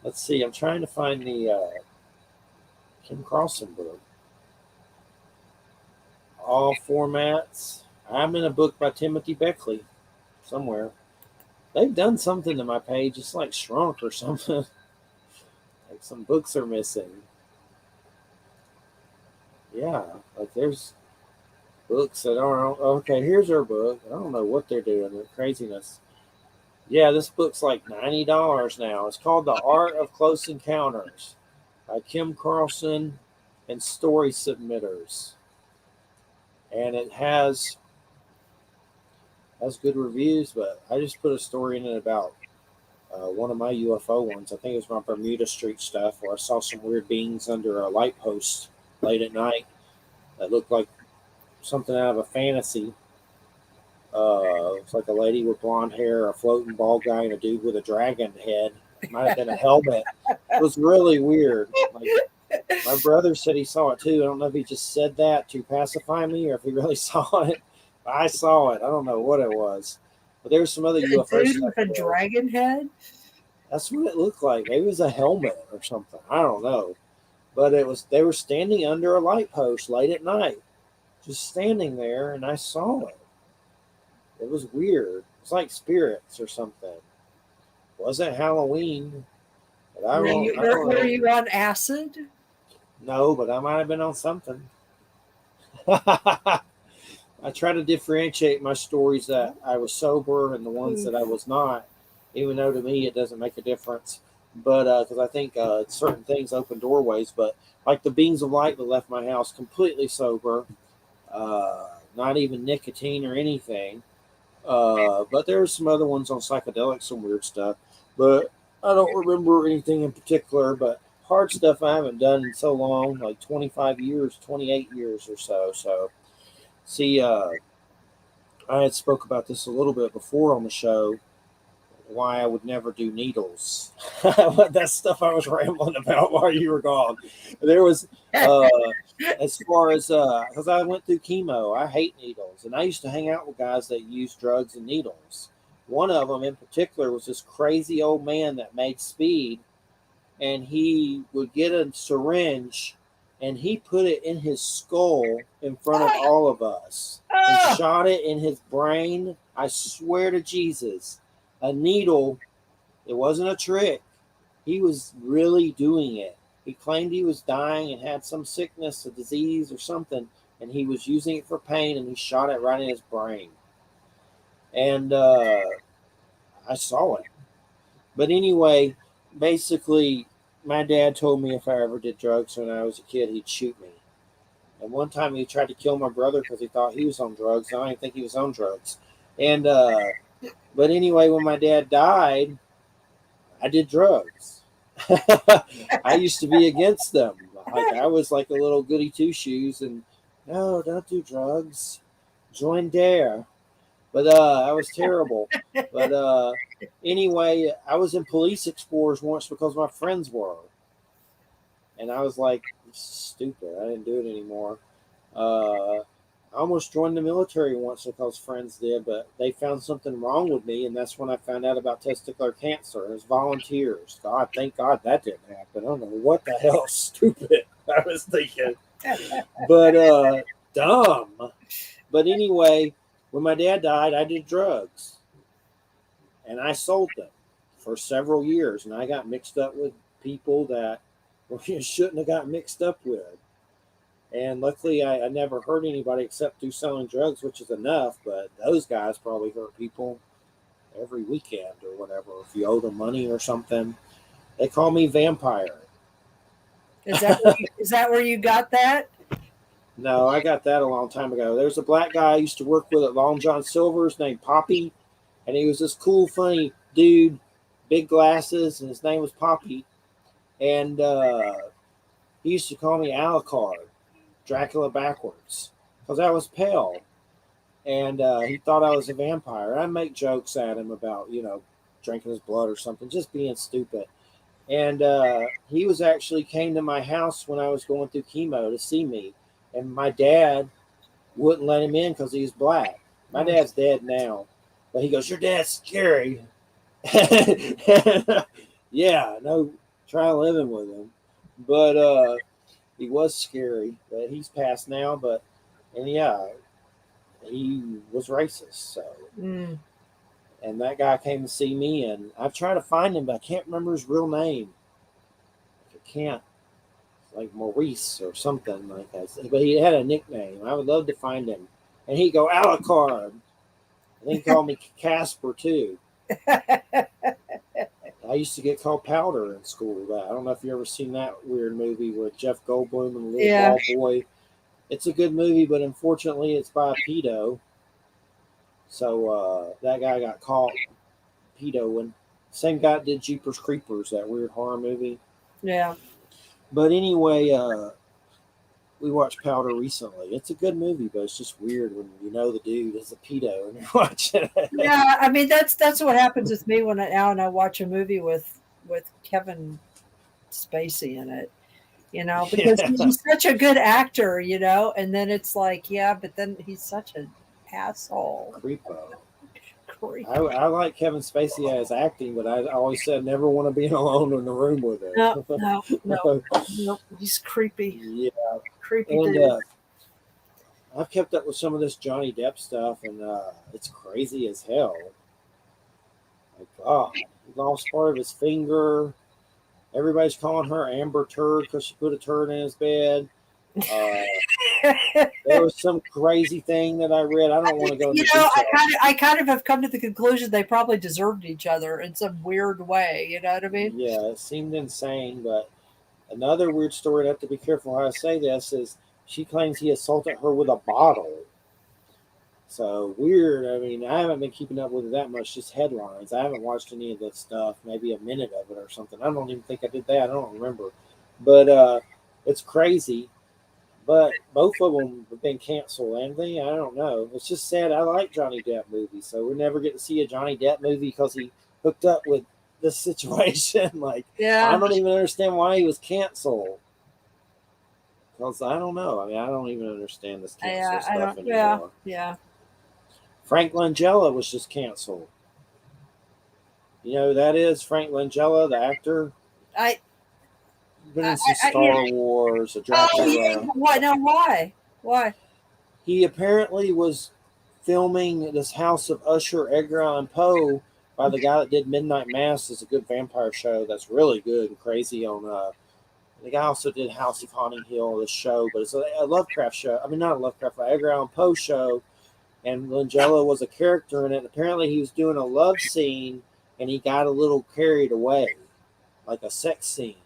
Speaker 1: Let's see. I'm trying to find the Kim Carlson book. All formats. I'm in a book by Timothy Beckley somewhere. They've done something to my page. It's like shrunk or something. Like some books are missing. Yeah, like there's books that aren't. Okay, here's her book. I don't know what they're doing. They're craziness. Yeah, this book's like $90 now. It's called The Art of Close Encounters by Kim Carlson and Story Submitters. And it has good reviews, but I just put a story in it about one of my UFO ones. I think it was my Bermuda Street stuff where I saw some weird beings under a light post late at night that looked like something out of a fantasy. It's like a lady with blonde hair, a floating bald guy, and a dude with a dragon head. Might have been a helmet. It was really weird. Like, my brother said he saw it too. I don't know if he just said that to pacify me or if he really saw it. But I saw it. I don't know what it was. But there was some other UFO
Speaker 2: dude
Speaker 1: stuff.
Speaker 2: With a dragon head?
Speaker 1: That's what it looked like. Maybe it was a helmet or something. I don't know. But they were standing under a light post late at night. Just standing there, and I saw it. It was weird. It's like spirits or something. It wasn't Halloween. But I don't know.
Speaker 2: Were you on acid?
Speaker 1: No, but I might have been on something. I try to differentiate my stories that I was sober and the ones that I was not, even though to me it doesn't make a difference. But because I think certain things open doorways, but like the beings of light that left my house completely sober, not even nicotine or anything. But there were some other ones on psychedelics, some weird stuff. But I don't remember anything in particular. But hard stuff I haven't done in so long, like 25 years, 28 years or so. So, see, I had spoke about this a little bit before on the show. Why I would never do needles. That's stuff I was rambling about while you were gone. There was, as far as, because I went through chemo, I hate needles. And I used to hang out with guys that used drugs and needles. One of them in particular was this crazy old man that made speed. And he would get a syringe and he put it in his skull in front of all of us and shot it in his brain. I swear to Jesus. A needle, it wasn't a trick. He was really doing it. He claimed he was dying and had some sickness, a disease or something, and he was using it for pain, and he shot it right in his brain. And I saw it. But anyway, basically, my dad told me if I ever did drugs when I was a kid, he'd shoot me. And one time he tried to kill my brother because he thought he was on drugs. I didn't think he was on drugs. And but anyway, when my dad died, I did drugs. I used to be against them. Like I was like a little goody two shoes, and no, don't do drugs. Join Dare. But I was terrible. But anyway, I was in police explorers once because my friends were, and I was like, stupid. I didn't do it anymore. I almost joined the military once because friends did, but they found something wrong with me, and that's when I found out about testicular cancer. It was volunteers. God, thank God that didn't happen. I don't know what the hell stupid I was thinking, but dumb. But anyway, when my dad died, I did drugs, and I sold them for several years, and I got mixed up with people that you shouldn't have got mixed up with. And luckily, I never hurt anybody except through selling drugs, which is enough. But those guys probably hurt people every weekend or whatever. If you owe them money or something, they call me vampire.
Speaker 2: Is that where you got that?
Speaker 1: No, I got that a long time ago. There was a black guy I used to work with at Long John Silver's named Poppy, and he was this cool, funny dude, big glasses, and his name was Poppy. And he used to call me Alucard, Dracula backwards, because I was pale. And he thought I was a vampire. I make jokes at him about, drinking his blood or something, just being stupid. And he was actually came to my house when I was going through chemo to see me. And my dad wouldn't let him in because he was black. My dad's dead now. But he goes, your dad's scary. Yeah, no, try living with him. But he was scary. But he's passed now. And yeah, he was racist. So, and that guy came to see me, and I've tried to find him, but I can't remember his real name. I can't, like Maurice or something like that. But he had a nickname. I would love to find him. And he'd go Alucard. And he called me Casper too. I used to get called Powder in school. I don't know if you ever seen that weird movie with Jeff Goldblum and the little ball boy. It's a good movie, but unfortunately it's by a pedo. So that guy got caught pedoing. Same guy did Jeepers Creepers, that weird horror movie.
Speaker 2: Yeah.
Speaker 1: But anyway, we watched Powder recently. It's a good movie, but it's just weird when you know the dude is a pedo and you're watching it.
Speaker 2: Yeah, I mean that's what happens with me when I watch a movie with Kevin Spacey in it. Because he's such a good actor, and then it's like, yeah, but then he's such an asshole.
Speaker 1: Creepo. I like Kevin Spacey as acting, but I always said never want to be alone in the room with him.
Speaker 2: No, he's creepy.
Speaker 1: Yeah,
Speaker 2: creepy.
Speaker 1: And I've kept up with some of this Johnny Depp stuff, and it's crazy as hell. Like, he lost part of his finger. Everybody's calling her Amber Turd because she put a turd in his bed. There was some crazy thing that I read. I don't want to go into detail.
Speaker 2: I kind of have come to the conclusion they probably deserved each other in some weird way. You know what I mean?
Speaker 1: Yeah, it seemed insane. But another weird story, I have to be careful how I say this, is she claims he assaulted her with a bottle. So weird. I mean, I haven't been keeping up with it that much, just headlines. I haven't watched any of that stuff, maybe a minute of it or something. I don't even think I did that. I don't remember. But it's crazy. But both of them have been canceled, haven't they? I don't know. It's just sad. I like Johnny Depp movies, so we never get to see a Johnny Depp movie because he hooked up with this situation. I don't even understand why he was canceled. Because I don't know. I mean, I don't even understand this cancel stuff anymore.
Speaker 2: Yeah.
Speaker 1: Frank Langella was just canceled. You know who that is? Frank Langella, the actor. Been in some Star Wars, a Dracula.
Speaker 2: What? No, why? Why?
Speaker 1: He apparently was filming this House of Usher, Edgar Allan Poe by the guy that did Midnight Mass. It's a good vampire show that's really good and crazy. On the guy also did House of Haunting Hill, this show, but it's a Lovecraft show. I mean, not a Lovecraft, but Edgar Allan Poe show. And Langella was a character in it. Apparently, he was doing a love scene, and he got a little carried away, like a sex scene.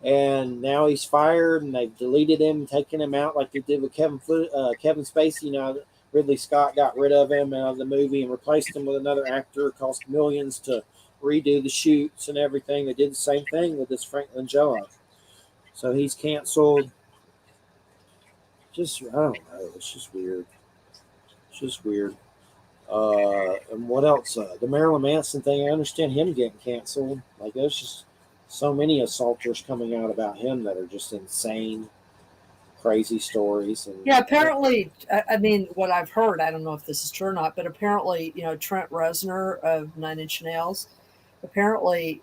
Speaker 1: And now he's fired, and they've deleted him, taken him out like they did with Kevin Spacey. Ridley Scott got rid of him out of the movie and replaced him with another actor. It cost millions to redo the shoots and everything. They did the same thing with this Frank Langella. So he's canceled. I don't know. It's just weird. And what else? The Marilyn Manson thing, I understand him getting canceled. Like, there's just so many assaulters coming out about him that are just insane. crazy stories. And
Speaker 2: Yeah, apparently, I mean, what I've heard, I don't know if this is true or not, but apparently, Trent Reznor of Nine Inch Nails, apparently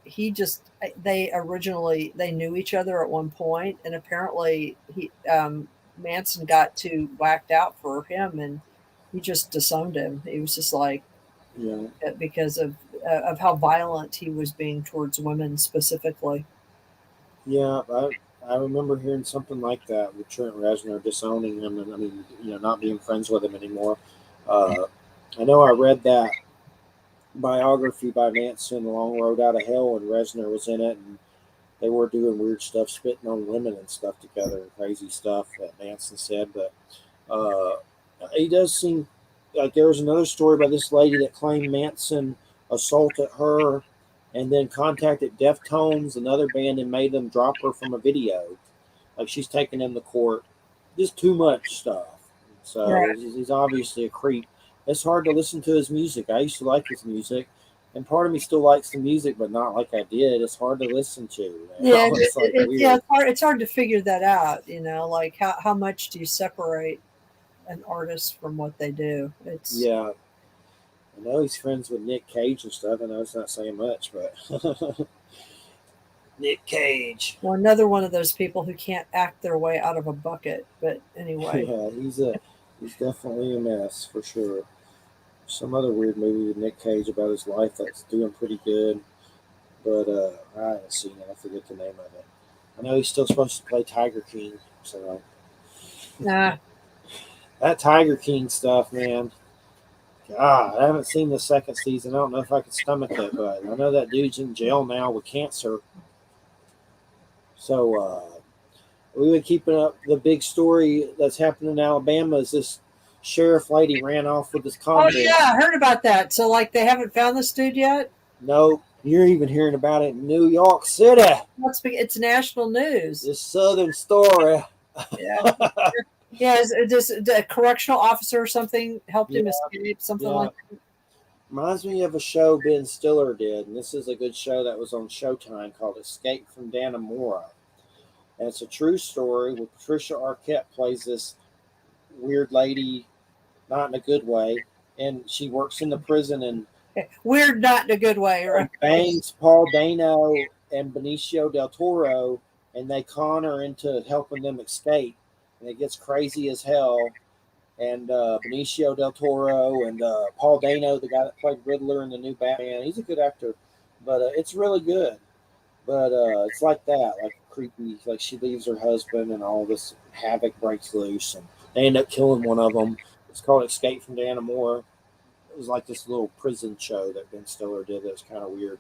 Speaker 2: they knew each other at one point, and apparently Manson got too whacked out for him, and he just disowned him. He was just like,
Speaker 1: yeah,
Speaker 2: because of how violent he was being towards women specifically.
Speaker 1: yeah. I remember hearing something like that with Trent Reznor disowning him, and I mean, not being friends with him anymore. Uh, I know I read that biography by Manson, The Long Road Out of Hell, and Reznor was in it, and they were doing weird stuff, spitting on women and stuff together, and crazy stuff that Manson said. But uh, he does seem like there was another story by this lady that claimed Manson assaulted her and then contacted Deftones, another band, and made them drop her from a video. Like she's taking him to court. Just too much stuff. So
Speaker 2: Right.
Speaker 1: he's obviously a creep. It's hard to listen to his music. I used to like his music, and part of me still likes the music, but not like I did. It's hard to listen to.
Speaker 2: Yeah,
Speaker 1: It's like
Speaker 2: yeah,
Speaker 1: weird.
Speaker 2: it's hard to figure that out. Like how much do you separate an artist from what they do? It's
Speaker 1: Yeah, I know he's friends with Nick Cage and stuff. I know it's not saying much, but Nick Cage.
Speaker 2: well, another one of those people who can't act their way out of a bucket. But anyway,
Speaker 1: Yeah, he's definitely a mess for sure. Some other weird movie with Nick Cage about his life that's doing pretty good, but I haven't seen it. I forget the name of it. I know he's still supposed to play Tiger King, so
Speaker 2: nah,
Speaker 1: that Tiger King stuff, man. God, I haven't seen the second season. I don't know if I can stomach it, but I know that dude's in jail now with cancer. So we've been keeping up. The big story that's happening in Alabama is this sheriff lady ran off with this
Speaker 2: oh
Speaker 1: convict.
Speaker 2: yeah, I heard about that. So like they haven't found this dude yet.
Speaker 1: Nope, you're even hearing about it in New York City.
Speaker 2: It's national news.
Speaker 1: This Southern story.
Speaker 2: Yeah, yeah. Just a correctional officer or something helped
Speaker 1: Yeah,
Speaker 2: him escape, something
Speaker 1: yeah.
Speaker 2: like that.
Speaker 1: Reminds me of a show Ben Stiller did, and this is a good show that was on Showtime called Escape from Dannemora. And it's a true story where Patricia Arquette plays this weird lady, not in a good way, and she works in the prison and
Speaker 2: Weird, not in a good way, right?
Speaker 1: bangs Paul Dano and Benicio del Toro, and they con her into helping them escape. And it gets crazy as hell. And Benicio del Toro and Paul Dano, the guy that played Riddler in the new Batman, he's a good actor, but it's really good. But it's like that, like creepy. Like she leaves her husband, and all this havoc breaks loose, and they end up killing one of them. It's called Escape from Dannemora. It was like this little prison show that Ben Stiller did. That was kind of weird.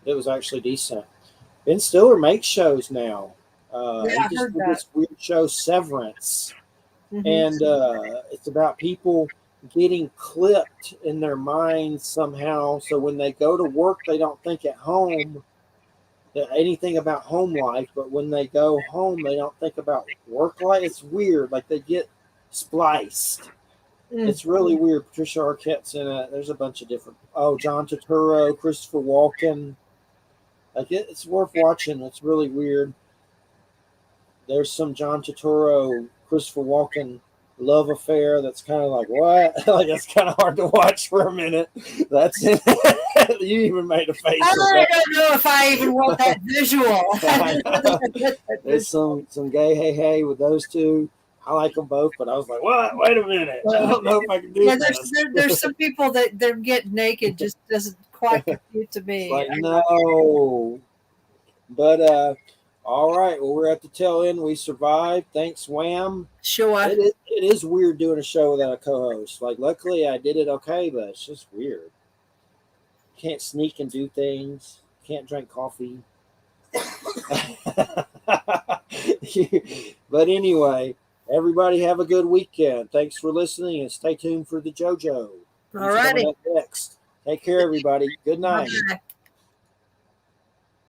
Speaker 1: It was actually decent. Ben Stiller makes shows now.
Speaker 2: Yeah,
Speaker 1: He
Speaker 2: I
Speaker 1: just
Speaker 2: heard
Speaker 1: did
Speaker 2: that.
Speaker 1: this weird show, Severance,
Speaker 2: Hmm.
Speaker 1: and it's about people getting clipped in their minds somehow. So when they go to work, they don't think at home anything about home life, but when they go home, they don't think about work life. It's weird. Like they get spliced.
Speaker 2: Mm.
Speaker 1: It's really weird. Patricia Arquette's in it. There's a bunch of different. Oh, John Turturro, Christopher Walken. Like it's worth watching. It's really weird. There's some John Turturro, Christopher Walken love affair that's kind of like what? Like it's kind of hard to watch for a minute. That's it. You even made a face
Speaker 2: I
Speaker 1: with that.
Speaker 2: don't know if I even want that visual.
Speaker 1: I know. There's some gay hey with those two. I like them both, but I was like, what? Wait a minute. I don't know if I can do
Speaker 2: Yeah,
Speaker 1: this.
Speaker 2: there's some people that they're getting naked just doesn't quite compute to
Speaker 1: It's
Speaker 2: me.
Speaker 1: like, no. But all right. Well, we're at the tail end. We survived. Thanks, Wham.
Speaker 2: Sure.
Speaker 1: It is weird doing a show without a co-host. Like, luckily I did it okay, but it's just weird. Can't sneak and do things. Can't drink coffee. But anyway, everybody have a good weekend. Thanks for listening and stay tuned for the JoJo.
Speaker 2: All
Speaker 1: He's coming
Speaker 2: righty.
Speaker 1: up next. Take care, everybody. Good night.
Speaker 2: Bye.